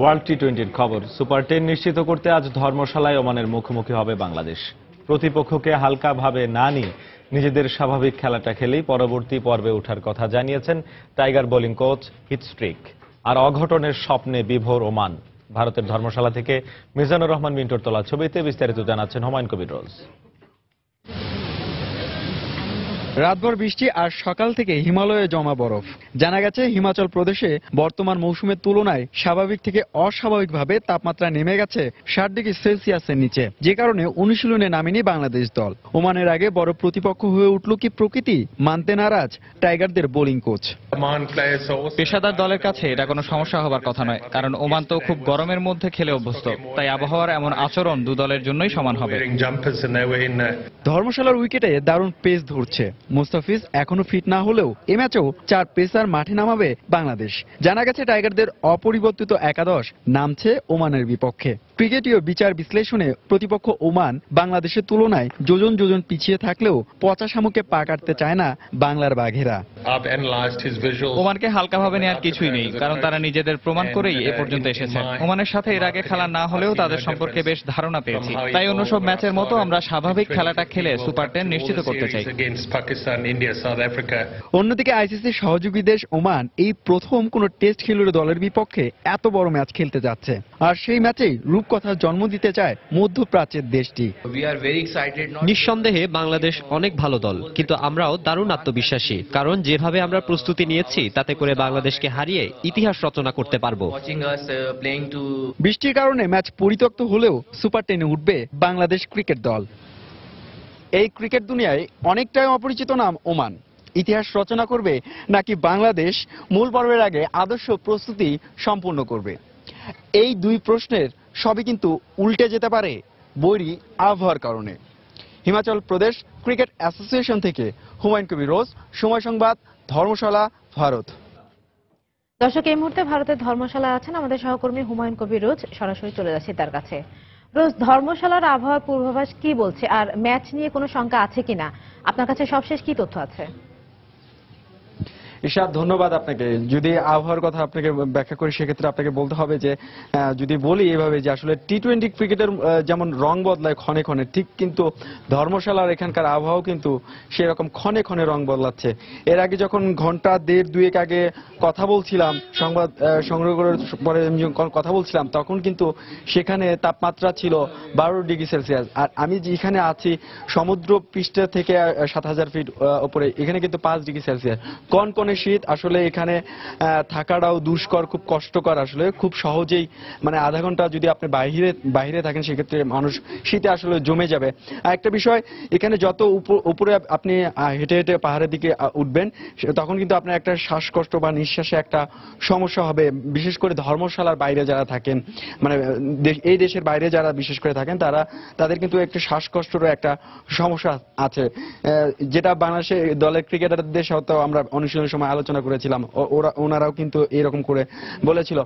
ওয়ার্ল্ড টি20-র খবর। সুপার 10 নিশ্চিত করতে আজ ধর্মশালায় ওমানের মুখোমুখি হবে বাংলাদেশ। প্রতিপক্ষকে হালকাভাবে না নিয়ে নিজেদের স্বাভাবিক খেলাটা খেলেই পরবর্তী পর্বে ওঠার কথা জানিয়েছেন টাইগার বোলিং কোচ হিটস্ট্রিক। আর অঘটনের স্বপ্নে বিভোর ওমান। ভারতের ধর্মশালা থেকে মিজানুর রহমান মিন্টুর তোলা ছবিতে বিস্তারিত জানাচ্ছেন হুমায়ুন কবির রোজ। রাতভর বৃষ্টি আর সকাল থেকে হিমালয়ে জমা বরফ। জানা গেছে হিমাচল প্রদেশে বর্তমান মৌসুমের তুলনায় স্বাভাবিক থেকে অস্বাভাবিকভাবে তাপমাত্রা নেমে গেছে 60 ডিগ্রি সেলসিয়াসের নিচে, যে কারণে অনুশীলনে নামেনি বাংলাদেশ দল। ওমানের আগে বড় প্রতিপক্ষ হয়ে উঠল কি প্রকৃতি, মানতে নারাজ টাইগারদের বোলিং কোচ। পেশাদার দলের কাছে এটা কোনো সমস্যা হবার কথা নয়, কারণ ওমান তো খুব গরমের মধ্যে খেলে অভ্যস্ত, তাই আবহাওয়ার এমন আচরণ দু দলের জন্যই সমান হবে। ধর্মশালার উইকেটে দারুণ পেস ধরছে মুস্তাফিজ, এখনো ফিট না হলেও এ ম্যাচেও 4 পেসার মাঠে নামাবে বাংলাদেশ। জানা গেছে টাইগারদের অপরিবর্তিত একাদশ নামছে ওমানের বিপক্ষে। ক্রিকেটীয় বিচার বিশ্লেষণে প্রতিপক্ষ ওমান বাংলাদেশের তুলনায় যোজন যোজন পিছিয়ে থাকলেও পচা শামুকে পা কাটতে চায় না বাংলার বাঘেরা। ওমানকে হালকাভাবে নেওয়ার কিছুই নেই, কারণ তারা নিজেদের প্রমাণ করেই এ পর্যন্ত এসেছে। ওমানের সাথে এর আগে খেলা না হলেও তাদের সম্পর্কে বেশ ধারণা পেয়েছি, তাই অন্য সব ম্যাচের মতো আমরা স্বাভাবিক খেলাটা খেলে সুপার 10 নিশ্চিত করতে চাই। অন্যদিকে আইসিসির সহযোগী দেশ ওমান এই প্রথম কোন টেস্ট খেলুড়ে দলের বিপক্ষে এত বড় ম্যাচ খেলতে যাচ্ছে, আর সেই ম্যাচেই রূপকথার জন্ম দিতে চায় মধ্যপ্রাচ্যের দেশটি। নিঃসন্দেহে বাংলাদেশ অনেক ভালো দল, কিন্তু আমরাও দারুণ আত্মবিশ্বাসী, কারণ যেভাবে আমরা প্রস্তুতি নিয়েছি তাতে করে বাংলাদেশকে হারিয়ে ইতিহাস রচনা করতে পারবো। বৃষ্টির কারণে ম্যাচ পরিত্যক্ত হলেও সুপার 10-এ উঠবে বাংলাদেশ ক্রিকেট দল। এই ক্রিকেট দুনিয়ায় অনেকটাই অপরিচিত নাম ওমান। ইতিহাস রচনা করবে নাকি বাংলাদেশ মূল পর্বের আগে আদর্শ প্রস্তুতি সম্পূর্ণ করবে? এই দুই প্রশ্নের সবই কিন্তু উল্টে যেতে পারে বৈরী আবহাওয়ার কারণে। হিমাচল প্রদেশ ক্রিকেট অ্যাসোসিয়েশন থেকে হুমায়ুন কবির রোজ, সময় সংবাদ, ধর্মশালা, ভারত। দর্শক, এই মুহূর্তে ভারতের ধর্মশালা আছেন আমাদের সহকর্মী হুমায়ুন কবির রোজ। সরাসরি চলে যাচ্ছি তার কাছে। রোজ, ধর্মশালার আবহাওয়ার পূর্বাভাস কি বলছে, আর ম্যাচ নিয়ে কোনো শঙ্কা আছে কিনা? আপনার কাছে সবশেষ কি তথ্য আছে? ইরশাদ, ধন্যবাদ আপনাকে। যদি আবহাওয়ার কথা আপনাকে ব্যাখ্যা করি সেক্ষেত্রে আপনাকে বলতে হবে যে যদি বলি এভাবে যে আসলে টি20 ক্রিকেটের যেমন রং বদলায় ক্ষণে ক্ষণে, ঠিক কিন্তু ধর্মশালার এখানকার আবহাওয়া কিন্তু সেরকম ক্ষণে ক্ষণে রং বদলাচ্ছে। এর আগে যখন ঘন্টা দেড় দুয়েক আগে কথা বলছিলাম, সংবাদ সংগ্রহ করার পরে কথা বলছিলাম, তখন কিন্তু সেখানে তাপমাত্রা ছিল 12 ডিগ্রি সেলসিয়াস। আর আমি যেখানে আছি সমুদ্র পৃষ্ঠ থেকে 7000 ফিট উপরে, এখানে কিন্তু 5 ডিগ্রি সেলসিয়াস। কনকনে শীত, আসলে এখানে থাকাটাও দুষ্কর, খুব কষ্টকর। আসলে খুব সহজেই মানে আধা ঘন্টা যদি আপনি বাইরে থাকেন সেক্ষেত্রে মানুষ শীতে আসলে জমে যাবে। একটা বিষয়, এখানে যত উপরে আপনি হেঁটে হেঁটে পাহাড়ের দিকে উঠবেন তখন কিন্তু আপনার একটা শ্বাসকষ্ট বা নিঃশ্বাসে একটা সমস্যা হবে। বিশেষ করে ধর্মশালার বাইরে যারা থাকেন, মানে এই দেশের বাইরে যারা বিশেষ করে থাকেন তাদের কিন্তু একটু শ্বাসকষ্টেরও একটা সমস্যা আছে, যেটা বাংলাদেশের দলের ক্রিকেটারদের সাথেও আমরা অনুশীলনের সময় আলোচনা করেছিলাম। ওনারাও কিন্তু এরকম করে বলেছিল।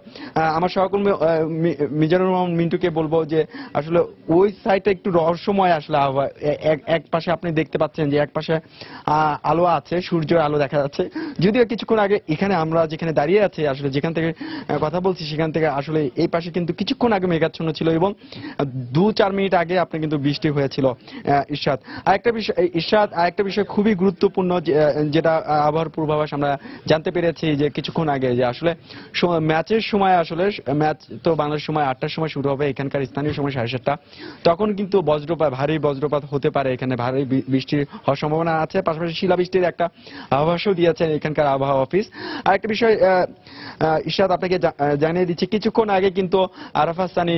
আমার সহকর্মী মিজানুর রহমান মিন্টুকে বলবো যে আসলে ওই সাইডটা একটু রহস্যময়। আসলে আবহাওয়া এক পাশে আপনি দেখতে পাচ্ছেন যে এক পাশে আলো আছে, সূর্যের আলো দেখা যাচ্ছে, যদিও কিছুক্ষণ আগে এখানে আমরা যেখানে দাঁড়িয়ে আছি, আসলে যেখান থেকে কথা বলছি সেখান থেকে আসলে এই পাশে কিন্তু কিছুক্ষণ আগে মেঘাচ্ছন্ন ছিল এবং 2-4 মিনিট আগে আপনি কিন্তু বৃষ্টি হয়েছিল। ইরশাদ, আরেকটা বিষয় খুবই গুরুত্বপূর্ণ যেটা আবহাওয়ার পূর্বাভাস আমরা জানতে পেরেছি যে কিছুক্ষণ আগে যে আসলে ম্যাচের সময় আসলে ম্যাচ তো বাংলাদেশ সময় 8টার সময় শুরু হবে, এখানকার স্থানীয় সময় 7:30, তখন কিন্তু ভারী বজ্রপাত হতে পারে, এখানে ভারী বৃষ্টি হওয়ার সম্ভাবনা আছে। পাশাপাশি শিলাবৃষ্টির একটা আভাসও দিয়েছেন এখানকার আবহাওয়া অফিস। আরেকটা বিষয় ইশরাত আপনাকে জানিয়ে দিচ্ছি, কিছুক্ষণ আগে কিন্তু আরাফাত সানি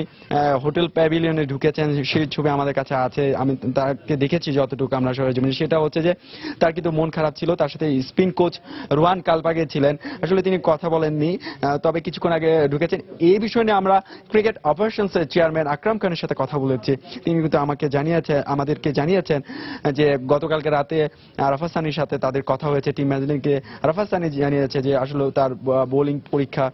হোটেল প্যাভিলিয়নে ঢুকেছেন, সেই ছবি আমাদের কাছে আছে, আমি তাকে দেখেছি যতটুকু আমরা সরেজমিনে। সেটা হচ্ছে যে তার কিন্তু মন খারাপ ছিল, তার সাথে স্পিন কোচ রোহান কালপাগে ছিলেন, আসলে তিনি কথা বলেননি, তবে কিছুক্ষণ আগে ঢুকেছেন। এই বিষয় নিয়ে আমরা ক্রিকেট অপারেশনসের চেয়ারম্যান আকরাম খানের সাথে কথা বলেছি, তিনি কিন্তু আমাদেরকে জানিয়েছেন যে গতকালকে রাতে আরাফাত সানির সাথে তাদের কথা হয়েছে টিম ম্যানেজমেন্টকে। আরাফাত সানি জানিয়েছে যে আসলে তার বোলিং পরীক্ষা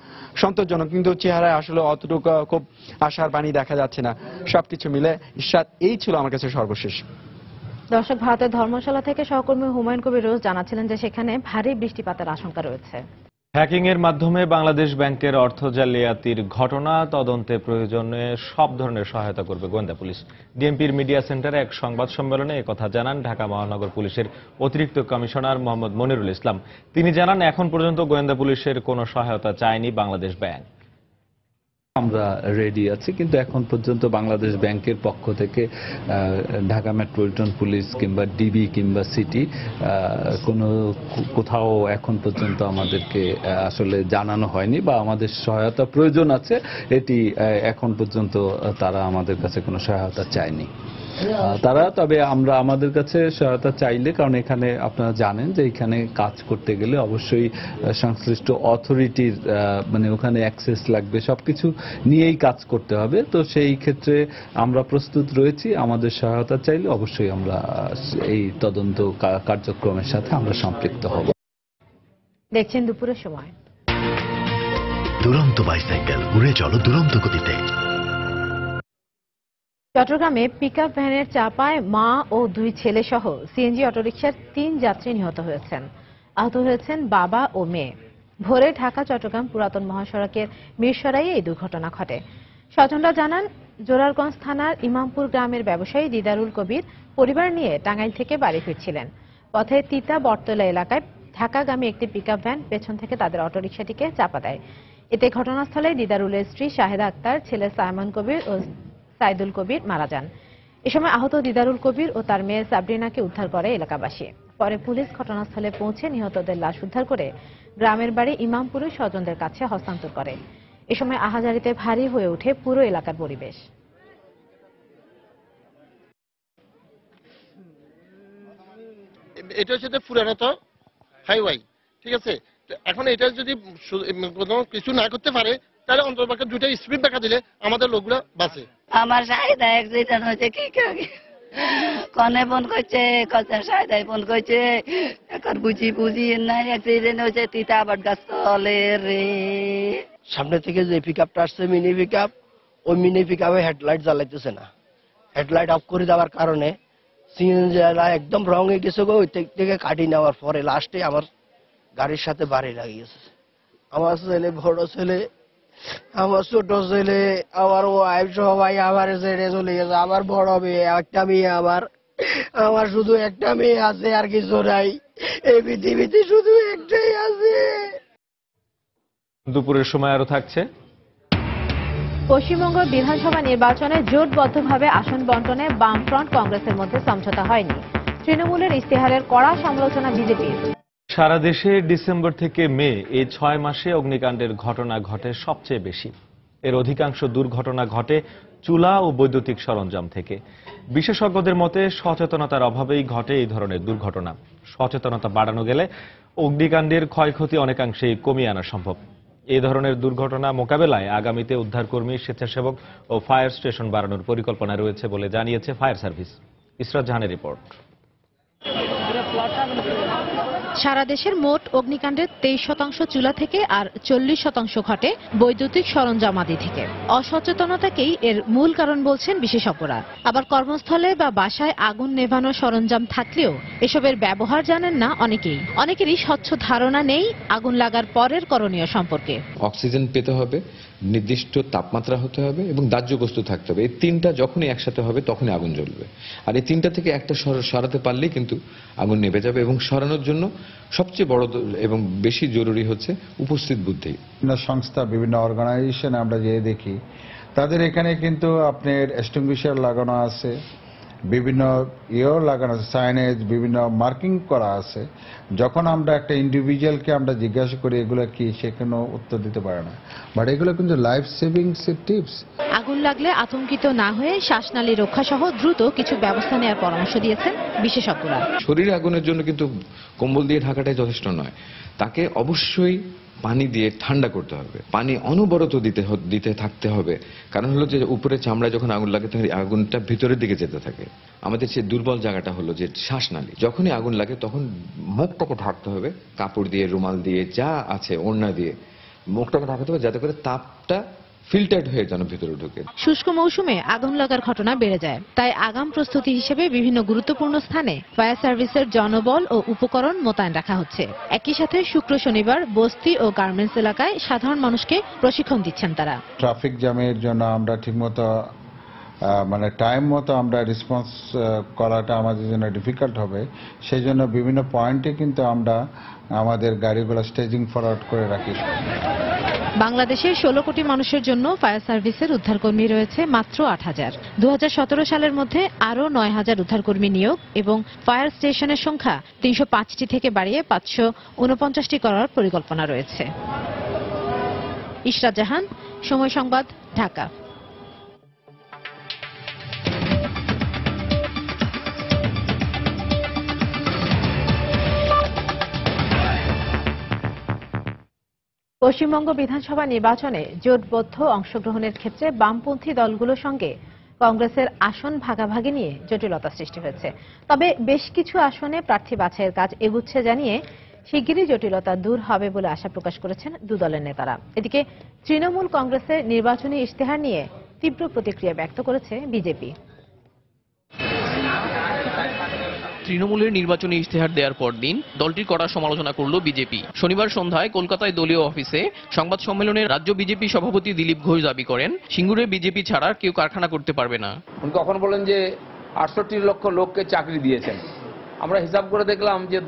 সন্তোষজনক, কিন্তু চেহারায় আসলে অতটুকু খুব আশার বাণী দেখা যাচ্ছে না। সবকিছু মিলে ইশরাত, এই ছিল আমার কাছে সর্বশেষ। দর্শক, ভারতের ধর্মশালা থেকে সহকর্মী হুমায়ুন কবির রোজ জানাচ্ছিলেন যে সেখানে ভারী বৃষ্টিপাতের আশঙ্কা রয়েছে। হ্যাকিং এর মাধ্যমে বাংলাদেশ ব্যাংকের অর্থ জালিয়াতির ঘটনা তদন্তে প্রয়োজনে সব ধরনের সহায়তা করবে গোয়েন্দা পুলিশ। ডিএমপির মিডিয়া সেন্টারে এক সংবাদ সম্মেলনে একথা জানান ঢাকা মহানগর পুলিশের অতিরিক্ত কমিশনার মোহাম্মদ মনিরুল ইসলাম। তিনি জানান, এখন পর্যন্ত গোয়েন্দা পুলিশের কোনো সহায়তা চায়নি বাংলাদেশ ব্যাংক। আমরা রেডি আছি, কিন্তু এখন পর্যন্ত বাংলাদেশ ব্যাংকের পক্ষ থেকে ঢাকা মেট্রোপলিটন পুলিশ কিংবা ডিবি কিংবা সিটি কোথাও এখন পর্যন্ত আমাদেরকে আসলে জানানো হয়নি বা আমাদের সহায়তা প্রয়োজন আছে এটি এখন পর্যন্ত তারা আমাদের কাছে কোনো সহায়তা চায়নি। তবে আমরা আমাদের কাছে সহায়তা চাইলে, কারণ এখানে আপনারা জানেন যে এখানে কাজ করতে গেলে অবশ্যই সংশ্লিষ্ট অথরিটির ওখানে অ্যাক্সেস লাগবে, সবকিছু নিয়েই কাজ করতে হবে। তো সেই ক্ষেত্রে আমরা প্রস্তুত রয়েছি, আমাদের সহায়তা চাইলে অবশ্যই আমরা এই তদন্ত কার্যক্রমের সাথে আমরা সম্পৃক্ত হব। দেখছেন দুপুরের সময়। দুরন্ত বাইসাইকেল, উড়ে চলো দুরন্ত গতিতে। চট্টগ্রামে পিকআপ ভ্যানের চাপায় মা ও 2 ছেলে সহ সিএনজি অটোরিকশার 3 যাত্রী নিহত হয়েছেন। আহত হয়েছেন বাবা ও মেয়ে। ভোরে ঢাকা চট্টগ্রাম পুরাতন মহাসড়কের মিরসরাইয়ে এই দুর্ঘটনা ঘটে। স্বজনরা জানান, জোরারগঞ্জ থানার ইমামপুর গ্রামের ব্যবসায়ী দিদারুল কবির পরিবার নিয়ে টাঙ্গাইল থেকে বাড়ি ফিরছিলেন। পথে তিতা বটতলা এলাকায় ঢাকাগামী একটি পিকআপ ভ্যান পেছন থেকে তাদের অটোরিকশাটিকে চাপা দেয়। এতে ঘটনাস্থলে দিদারুলের স্ত্রী শাহেদা আক্তার, ছেলে সাইমন কবির ও সাইদুল কবির মারা যান। এ সময় আহত দিদারুল কবির ও তার মেয়ে সাবরিনাকে উদ্ধার করে এলাকাবাসী। পরে পুলিশ ঘটনাস্থলে পৌঁছে নিহতদের লাশ উদ্ধার করে গ্রামের বাড়ি ইমামপুরে স্বজনদের কাছে হস্তান্তর করে। এ সময় আহাজারিতে ভারী হয়ে ওঠে পুরো এলাকার পরিবেশ। এটা হচ্ছে পুরানো হাইওয়ে, ঠিক আছে। এখন এটা যদি কোনো কিছু না করতে পারে তাহলে অন্তর্পক্ষে 2টা স্পিড ব্রেকার দিলে আমাদের লোকগুলো বাঁচে। আমার সাহেদা অ্যাক্সিডেন্ট হয়েছে, কি কনে ফোন করছে, সাহেদাই ফোন করছে, এখন বুঝি নাই অ্যাক্সিডেন্ট হয়েছে তিতা বট গাছ তলে রে। সামনে থেকে যে পিকআপটা আসছে মিনি পিকআপ, ওই মিনি পিকআপে হেডলাইট জ্বালাইতেছে না। হেডলাইট অফ করে দেওয়ার কারণে সিএনজিরা একদম রং হয়ে গেছে, ওই থেকে কাটি নেওয়ার পরে লাস্টে আমার গাড়ির সাথে বাড়ি লাগিয়েছে। আমার ছেলে, বড় ছেলে, আমার ছোট ছেলে, আমার ওয়াইফ সবাই আমার ছেড়ে চলে গেছে। আমার বড় মেয়ে, একটা মেয়ে, আমার শুধু একটা মেয়ে আছে, আর কিছু নাই। এই পৃথিবীতে শুধু একটাই আছে। দুপুরের সময় আরো থাকছে। পশ্চিমবঙ্গ বিধানসভা নির্বাচনে জোটবদ্ধভাবে আসন বন্টনে বামফ্রন্ট কংগ্রেসের মধ্যে সমঝোতা হয়নি। তৃণমূলের ইশতেহারের কড়া সমালোচনা বিজেপির। সারা দেশে ডিসেম্বর থেকে মে এই 6 মাসে অগ্নিকাণ্ডের ঘটনা ঘটে সবচেয়ে বেশি। এর অধিকাংশ দুর্ঘটনা ঘটে চুলা ও বৈদ্যুতিক সরঞ্জাম থেকে। বিশেষজ্ঞদের মতে সচেতনতার অভাবেই ঘটে এই ধরনের দুর্ঘটনা। সচেতনতা বাড়ানো গেলে অগ্নিকাণ্ডের ক্ষয়ক্ষতি অনেকাংশেই কমিয়ে আনা সম্ভব। এই ধরনের দুর্ঘটনা মোকাবেলায় আগামীতে উদ্ধারকর্মী, স্বেচ্ছাসেবক ও ফায়ার স্টেশন বাড়ানোর পরিকল্পনা রয়েছে বলে জানিয়েছে ফায়ার সার্ভিস। ইসরাত জাহানের রিপোর্ট। সারা দেশের মোট অগ্নিকাণ্ডের 23% চুলা থেকে আর 40% ঘটে বৈদ্যুতিক সরঞ্জামাদি থেকে। অসচেতনতাকেই এর মূল কারণ বলছেন বিশেষজ্ঞরা। আবার কর্মস্থলে বা বাসায় আগুন নেভানোর সরঞ্জাম থাকলেও এসবের ব্যবহার জানেন না অনেকেরই স্বচ্ছ ধারণা নেই আগুন লাগার পরের করণীয় সম্পর্কে। অক্সিজেন পেতে হবে, নির্দিষ্ট তাপমাত্রা হতে হবে এবং দাহ্য বস্তু থাকতে হবে। এই তিনটা যখনই একসাথে হবে তখনই আগুন জ্বলবে। আর এই তিনটা থেকে একটা সরাতে পারলেই কিন্তু আগুন নেভে যাবে। এবং সরানোর জন্য সবচেয়ে বড় এবং বেশি জরুরি হচ্ছে উপস্থিত বুদ্ধি। বিভিন্ন সংস্থা, বিভিন্ন অর্গানাইজেশন আমরা যে দেখি, তাদের এখানে কিন্তু আপনার এক্সটিংগুইশার লাগানো আছে, বিভিন্ন ইয়েও লাগানো আছে, সাইনেজ, বিভিন্ন মার্কিং করা আছে। যখন আমরা একটা ইন্ডিভিজুয়ালকে আমরা জিজ্ঞাসা করি এগুলো কি, সে কোনো উত্তর দিতে পারে না। বাট এগুলো কিন্তু লাইফ সেভিংস টিপস। আগুন লাগলে আতঙ্কিত না হয়ে শ্বাসনালী রক্ষা সহ দ্রুত কিছু ব্যবস্থা নেওয়ার পরামর্শ দিয়েছেন বিশেষজ্ঞরা। শরীরে আগুনের জন্য কিন্তু কম্বল দিয়ে ঢাকাটাই যথেষ্ট নয়, তাকে অবশ্যই পানি দিয়ে ঠান্ডা করতে হবে। পানি অনবরত দিতে থাকতে হবে। কারণ হলো যে উপরে চামড়ায় যখন আগুন লাগে তখন আগুনটা ভিতরের দিকে যেতে থাকে। আমাদের সেই দুর্বল জায়গাটা হলো যে শ্বাসনালী। যখনই আগুন লাগে তখন মুখটাকে ঢাকতে হবে, কাপড় দিয়ে, রুমাল দিয়ে, যা আছে ওড়না দিয়ে মুখটাকে ঢাকতে হবে, যাতে করে তাপটা ফিল্টার্ড হয়ে যেন ভিতরে ঢুকে। শুষ্ক মৌসুমে আগুন লাগার ঘটনা বেড়ে যায়, তাই আগাম প্রস্তুতি হিসেবে বিভিন্ন গুরুত্বপূর্ণ স্থানে ফায়ার সার্ভিসের জনবল ও উপকরণ মোতায়েন রাখা হচ্ছে। একই সাথে শুক্র শনিবার বস্তি ও গার্মেন্টস এলাকায় সাধারণ মানুষকে প্রশিক্ষণ দিচ্ছেন তারা। ট্রাফিক জ্যামের জন্য আমরা ঠিকমতো মানে টাইম মতো আমরা রেসপন্স করাটা আমাদের জন্য ডিফিকাল্ট হবে। সেই জন্য বিভিন্ন পয়েন্টে কিন্তু আমরা আমাদের গাড়িগুলো স্টেজিং ফরওয়ার্ড করে রাখি। বাংলাদেশের 16 কোটি মানুষের জন্য ফায়ার সার্ভিসের উদ্ধারকর্মী রয়েছে মাত্র 8,000। 2017 সালের মধ্যে আরও 9,000 উদ্ধারকর্মী নিয়োগ এবং ফায়ার স্টেশনের সংখ্যা 305টি থেকে বাড়িয়ে 549টি করার পরিকল্পনা রয়েছে। ইশরাত জাহান, সময় সংবাদ, ঢাকা। পশ্চিমবঙ্গ বিধানসভা নির্বাচনে জোটবদ্ধ অংশগ্রহণের ক্ষেত্রে বামপন্থী দলগুলোর সঙ্গে কংগ্রেসের আসন ভাগাভাগি নিয়ে জটিলতা সৃষ্টি হয়েছে। তবে বেশ কিছু আসনে প্রার্থী বাছাইয়ের কাজ এগুচ্ছে জানিয়ে শিগগিরই জটিলতা দূর হবে বলে আশা প্রকাশ করেছেন দু দলের নেতারা। এদিকে তৃণমূল কংগ্রেসের নির্বাচনী ইশতেহার নিয়ে তীব্র প্রতিক্রিয়া ব্যক্ত করেছে বিজেপি। তৃণমূলের নির্বাচনী ইশতেহার দেওয়ার পর দিন দলটির কড়া সমালোচনা করল বিজেপি। শনিবার সন্ধ্যায় কলকাতায় দলীয় অফিসে সংবাদ সম্মেলনে রাজ্য বিজেপি সভাপতি দিলীপ ঘোষ দাবি করেন, সিঙ্গুরে বিজেপি ছাড়া কেউ কারখানা করতে পারবে না। উনি কখন বলেন যে 68 লক্ষ লোককে চাকরি দিয়েছেন। আমরা হিসাব করে দেখলাম যে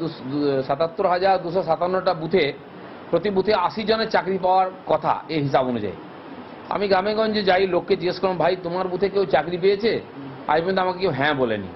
77,257টা বুথে প্রতি বুথে 80 জনের চাকরি পাওয়ার কথা এই হিসাব অনুযায়ী। আমি গ্রামেগঞ্জে যাই, লোককে জিজ্ঞেস করলাম, ভাই তোমার বুথে কেউ চাকরি পেয়েছে? আজ পর্যন্ত আমাকে কেউ হ্যাঁ বলেনি।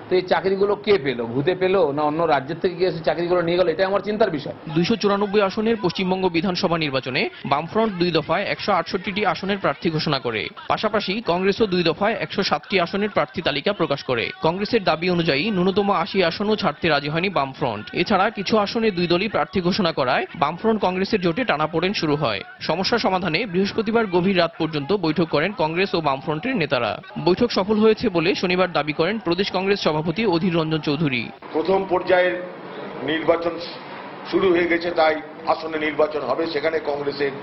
তো এই চাকরিগুলো কে পেলো? ভূতে পেলো না অন্য রাজ্যের থেকে গিয়ে চাকরিগুলো নিয়ে গেল? এটা আমার চিন্তার বিষয়। 294 আসনের পশ্চিমবঙ্গ বিধানসভা নির্বাচনে বামফ্রন্ট 2 দফায় 168টি আসনের প্রার্থী ঘোষণা করে। পাশাপাশি কংগ্রেসও 2 দফায় 107টি আসনের প্রার্থী তালিকা প্রকাশ করে। কংগ্রেসের দাবি অনুযায়ী ন্যূনতম 80 আসনও ছাড়তে রাজি হয়নি বামফ্রন্ট। এছাড়া কিছু আসনে 2 দলই প্রার্থী ঘোষণা করায় বামফ্রন্ট কংগ্রেসের জোটে টানাপোড়েন শুরু হয়। সমস্যা সমাধানে বৃহস্পতিবার গভীর রাত পর্যন্ত বৈঠক করেন কংগ্রেস ও বামফ্রন্টের নেতারা। বৈঠক সফল হয়েছে বলে শনিবার দাবি করেন প্রদেশ কংগ্রেস সভাপতি অধীর রঞ্জন চৌধুরী। প্রথম পর্যায়ের নির্বাচন শুরু হয়ে গেছে, তাই আসনে নির্বাচন হবে। সেখানে কংগ্রেসের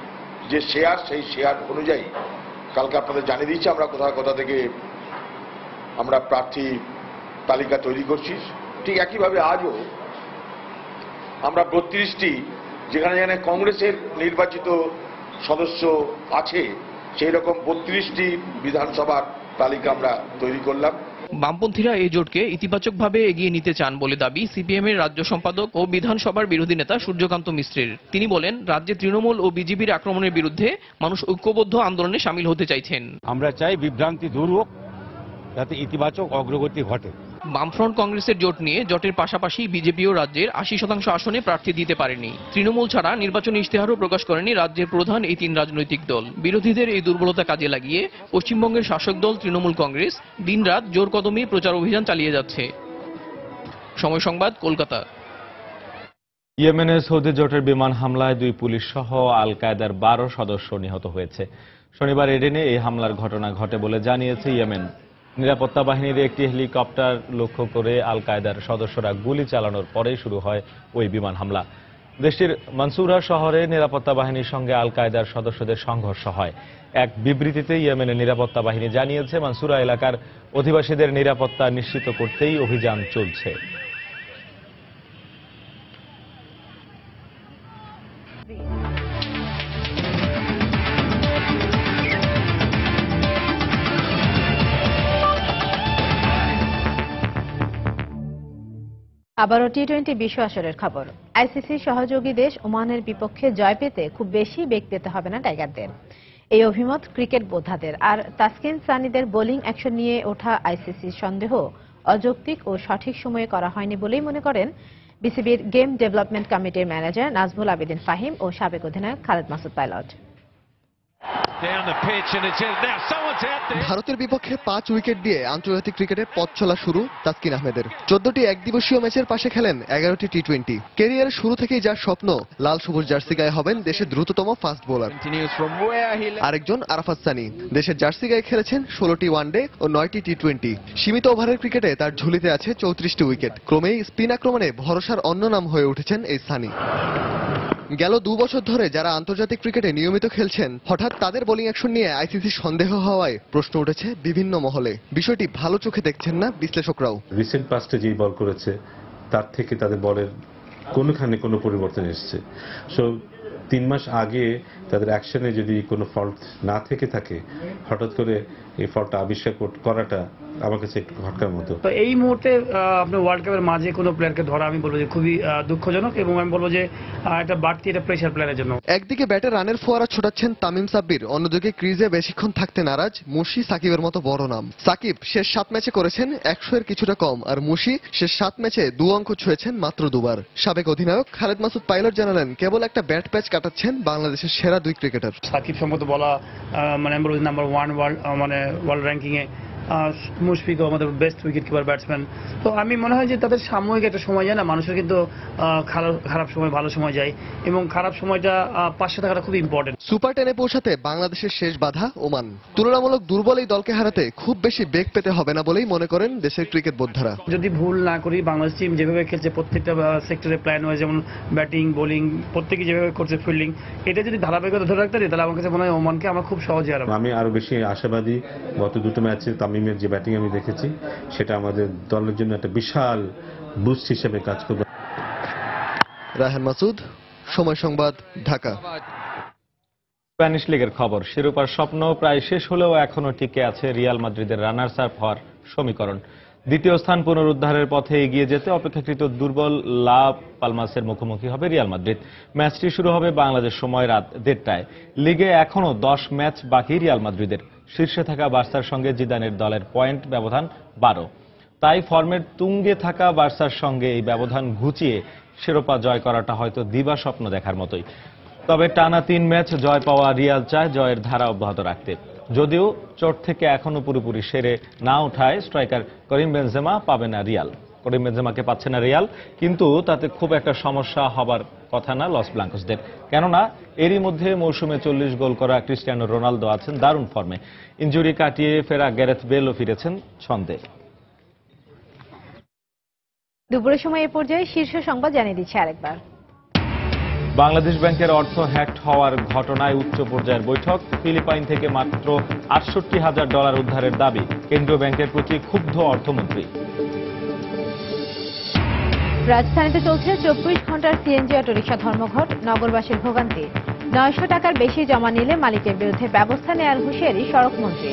যে শেয়ার, সেই শেয়ার অনুযায়ী কালকে আপনাদের জানিয়ে দিচ্ছি আমরা কোথা থেকে আমরা প্রার্থী তালিকা তৈরি করছি। ঠিক একইভাবে আজও আমরা 32টি যেখানে যেখানে কংগ্রেসের নির্বাচিত সদস্য আছে সেই রকম 32টি বিধানসভার তালিকা আমরা তৈরি করলাম। বামপন্থীরা এই জোটকে ইতিবাচকভাবে এগিয়ে নিতে চান বলে দাবি সিপিএম এর রাজ্য সম্পাদক ও বিধানসভার বিরোধী নেতা সূর্যকান্ত মিশ্রের। তিনি বলেন, রাজ্যে তৃণমূল ও বিজেপির আক্রমণের বিরুদ্ধে মানুষ ঐক্যবদ্ধ আন্দোলনে সামিল হতে চাইছেন। আমরা চাই বিভ্রান্তি দূর হোক, যাতে ইতিবাচক অগ্রগতি ঘটে। বামফ্রন্ট কংগ্রেসের জোট নিয়ে জোটের পাশাপাশি বিজেপিও রাজ্যের 80% আসনে প্রার্থী দিতে পারেনি। তৃণমূল ছাড়া নির্বাচনী ইশতেহারও প্রকাশ করেনি রাজ্যের প্রধান এই 3 রাজনৈতিক দল। বিরোধীদের এই দুর্বলতা কাজে লাগিয়ে পশ্চিমবঙ্গের শাসক দল তৃণমূল কংগ্রেস দিনরাত জোর কদমে প্রচার অভিযান চালিয়ে যাচ্ছে। সময় সংবাদ, কলকাতা। ইয়েমেনে সৌদি জোটের বিমান হামলায় 2 পুলিশ সহ আল কায়েদার 12 সদস্য নিহত হয়েছে। শনিবার এডেনে এই হামলার ঘটনা ঘটে বলে জানিয়েছে ইয়েমেন। নিরাপত্তা বাহিনীর একটি হেলিকপ্টার লক্ষ্য করে আল কায়েদার সদস্যরা গুলি চালানোর পরেই শুরু হয় ওই বিমান হামলা। দেশটির মানসুরা শহরে নিরাপত্তা বাহিনীর সঙ্গে আল কায়েদার সদস্যদের সংঘর্ষ হয়। এক বিবৃতিতে ইয়েমেনের নিরাপত্তা বাহিনী জানিয়েছে, মানসুরা এলাকার অধিবাসীদের নিরাপত্তা নিশ্চিত করতেই অভিযান চলছে। আবারও টি-20 বিশ্ব আসরের খবর। আইসিসি সহযোগী দেশ ওমানের বিপক্ষে জয় পেতে খুব বেশি বেগ পেতে হবে না টাইগারদের, এই অভিমত ক্রিকেট বোদ্ধাদের। আর তাসকিন সানিদের বোলিং অ্যাকশন নিয়ে ওঠা আইসিসির সন্দেহ অযৌক্তিক ও সঠিক সময়ে করা হয়নি বলেই মনে করেন বিসিবির গেম ডেভেলপমেন্ট কমিটির ম্যানেজার নাজমুল আবেদিন ফাহিম ও সাবেক অধিনায়ক খালেদ মাসুদ পাইলট। ভারতের বিপক্ষে 5 উইকেট দিয়ে আন্তর্জাতিক ক্রিকেটে পথ চলা শুরু তাসকিন আহমেদের। 14টি একদিবসীয় ম্যাচের পাশে খেলেন 11টি টি-20। ক্যারিয়ারের শুরু থেকেই যার স্বপ্ন লাল সবুজ জার্সি গায়ে হবেন দেশের দ্রুততম ফাস্ট বোলার। আরেকজন আরাফাত সানি দেশের জার্সি গায়ে খেলেছেন 16টি ওয়ানডে ও 9টি টি-20। সীমিত ওভারের ক্রিকেটে তার ঝুলিতে আছে 34টি উইকেট। ক্রমেই স্পিন আক্রমণে ভরসার অন্য নাম হয়ে উঠেছেন এই সানি। গেল 2 বছর ধরে যারা আন্তর্জাতিক ক্রিকেটে নিয়মিত খেলছেন, হঠাৎ তাদের বোলিং অ্যাকশন নিয়ে আইসিসি সন্দেহ হওয়ায় প্রশ্ন উঠেছে বিভিন্ন মহলে। বিষয়টি ভালো চোখে দেখছেন না বিশ্লেষকরাও। রিসেন্ট পাস্টে যে বল করেছে তার থেকে তাদের বলের কোনোখানে কোনো পরিবর্তন এসেছে। সো 3 মাস আগে তাদের অ্যাকশনে যদি কোনো ফল্ট না থেকে থাকে, হঠাৎ করে এই ফল্টটা আবিষ্কার করাটা আমার কাছে একটু খটকার মতো। তো এই মুহূর্তে আপনার ওয়ার্ল্ড কাপের মাঝে কোনো প্লেয়ারকে ধরা আমি বলবো যে খুবই দুঃখজনক, এবং আমি বলবো যে একটা বাড়তি এটা প্রেশার প্লেয়ারের জন্য। একদিকে ব্যাটে রানের ফোয়ারা ছোটাচ্ছেন তামিম সাব্বির, অন্যদিকে ক্রিজে বেশিক্ষণ থাকতে নারাজ মুশি সাকিবের মতো বড় নাম। সাকিব শেষ 7 ম্যাচে করেছেন 100-এর কিছুটা কম, আর মুশি শেষ 7 ম্যাচে 2 অঙ্ক ছুঁয়েছেন মাত্র 2 বার। সাবেক অধিনায়ক খালেদ মাসুদ পাইলট জানালেন কেবল একটা ব্যাট প্যাচ কাটাচ্ছেন বাংলাদেশের সেরা 2 ক্রিকেটার। সাকিব সম্মত বলা মানে আমি বলবো নাম্বার 1 ওয়ার্ল্ড র্যাঙ্কিং এ, মুশফিকও আমাদের বেস্ট উইকেট কিপার ব্যাটসম্যান। তো আমি মনে হয় যে তাদের সাময়িক একটা সময় যায় না, মানুষের কিন্তু খারাপ সময় ভালো সময় যায়, এবং খারাপ সময়টা পাশে থাকাটা খুব ইম্পর্টেন্ট। সুপার 10-এ পৌঁছাতে বাংলাদেশের শেষ বাধা ওমান। তুলনামূলক দুর্বল এই দলকে হারাতে খুব বেশি বেগ পেতে হবে না বলেই মনে করেন দেশের ক্রিকেট বোদ্ধারা। যদি ভুল না করি, বাংলাদেশ টিম যেভাবে খেলছে প্রত্যেকটা সেক্টরে প্ল্যান হয়েছে, যেমন ব্যাটিং বোলিং প্রত্যেকে যেভাবে করছে, ফিল্ডিং, এটা যদি ধারাবাহিকতা ধরে রাখতে তাহলে আমার কাছে মনে হয় ওমানকে আমরা খুব সহজে হারাবো। আমি আরো বেশি আশাবাদী। গত 2টো ম্যাচে তামিমের যে ব্যাটিং আমি দেখেছি সেটা আমাদের দলের জন্য একটা বিশাল বুস্ট হিসেবে কাজ করবে। রায়হান মাসুদ, সময় সংবাদ, ঢাকা। স্প্যানিশ লিগের খবর। শিরোপার স্বপ্ন প্রায় শেষ হলেও এখনো টিকে আছে রিয়াল মাদ্রিদের রানার্স আপ হওয়ার সমীকরণ। দ্বিতীয় স্থান পুনরুদ্ধারের পথে এগিয়ে যেতে অপেক্ষাকৃত দুর্বল লা পালমাসের মুখোমুখি হবে রিয়াল মাদ্রিদ। ম্যাচটি শুরু হবে বাংলাদেশ সময় রাত 1টায়। লিগে এখনো 10 ম্যাচ বাকি রিয়াল মাদ্রিদের। শীর্ষে থাকা বার্সার সঙ্গে জিদানের দলের পয়েন্ট ব্যবধান 12। তাই ফর্মের তুঙ্গে থাকা বার্সার সঙ্গে এই ব্যবধান ঘুচিয়ে শিরোপা জয় করাটা হয়তো দিবা স্বপ্ন দেখার মতোই। তবে টানা 3 ম্যাচ জয় পাওয়া রিয়াল চায় জয়ের ধারা অব্যাহত রাখতে। যদিও চোট থেকে এখনো পুরোপুরি সেরে না ওঠায় স্ট্রাইকার করিম বেনজেমা পাবে না রিয়াল। করিম বেনজেমাকে পাচ্ছে না রিয়াল, কিন্তু তাতে খুব একটা সমস্যা হবার কথা না লস ব্লাঙ্কোসদের। কেননা এরই মধ্যে মৌসুমে 40 গোল করা ক্রিস্টিয়ানো রোনালদো আছেন দারুণ ফর্মে। ইনজুরি কাটিয়ে ফেরা গ্যারেথ বেলও ফিরেছেন ছন্দে। দুপুরের সময় এ পর্যায়ে শীর্ষ সংবাদ জানিয়ে দিচ্ছে আরেকবার। বাংলাদেশ ব্যাংকের অর্থ হ্যাকড হওয়ার ঘটনায় উচ্চ পর্যায়ের বৈঠক। ফিলিপাইন থেকে মাত্র $68,000 উদ্ধারের দাবি। কেন্দ্রীয় ব্যাংকের প্রতি ক্ষুব্ধ অর্থমন্ত্রী। রাজধানীতে চলছে 24 ঘন্টার সিএনজি অটোরিকশা ধর্মঘট। নগরবাসীর ভোগান্তি। 900 টাকার বেশি জমা নিলে মালিকের বিরুদ্ধে ব্যবস্থা নেওয়ার হুঁশিয়ারি সড়কমন্ত্রী।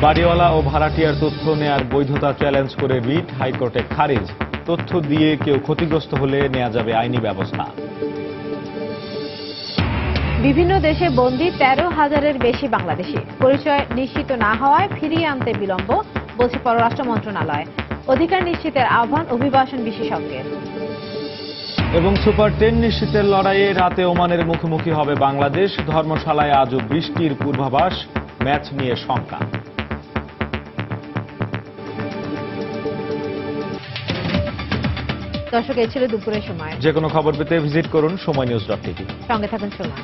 বাড়িওয়ালা ও ভাড়াটিয়ার তথ্য নেয়ার বৈধতা চ্যালেঞ্জ করে রিট হাইকোর্টে খারিজ। তথ্য দিয়ে কেউ ক্ষতিগ্রস্ত হলে নেওয়া যাবে আইনি ব্যবস্থা। বিভিন্ন দেশে বন্দী 13,000-এর বেশি বাংলাদেশি। পরিচয় নিশ্চিত না হওয়ায় ফিরিয়ে আনতে বিলম্ব, বলছে পররাষ্ট্র মন্ত্রণালয়। অধিকার নিশ্চিতের আহ্বান অভিবাসন বিশেষজ্ঞের। এবং সুপার 10 নিশ্চিতের লড়াইয়ে রাতে ওমানের মুখোমুখি হবে বাংলাদেশ। ধর্মশালায় আজও বৃষ্টির পূর্বাভাস, ম্যাচ নিয়ে শঙ্কা। দর্শক, এই ছিল দুপুরের সময়। যে কোনো খবর পেতে ভিজিট করুন সময়নিউজ.tv। সঙ্গে থাকুন সময়।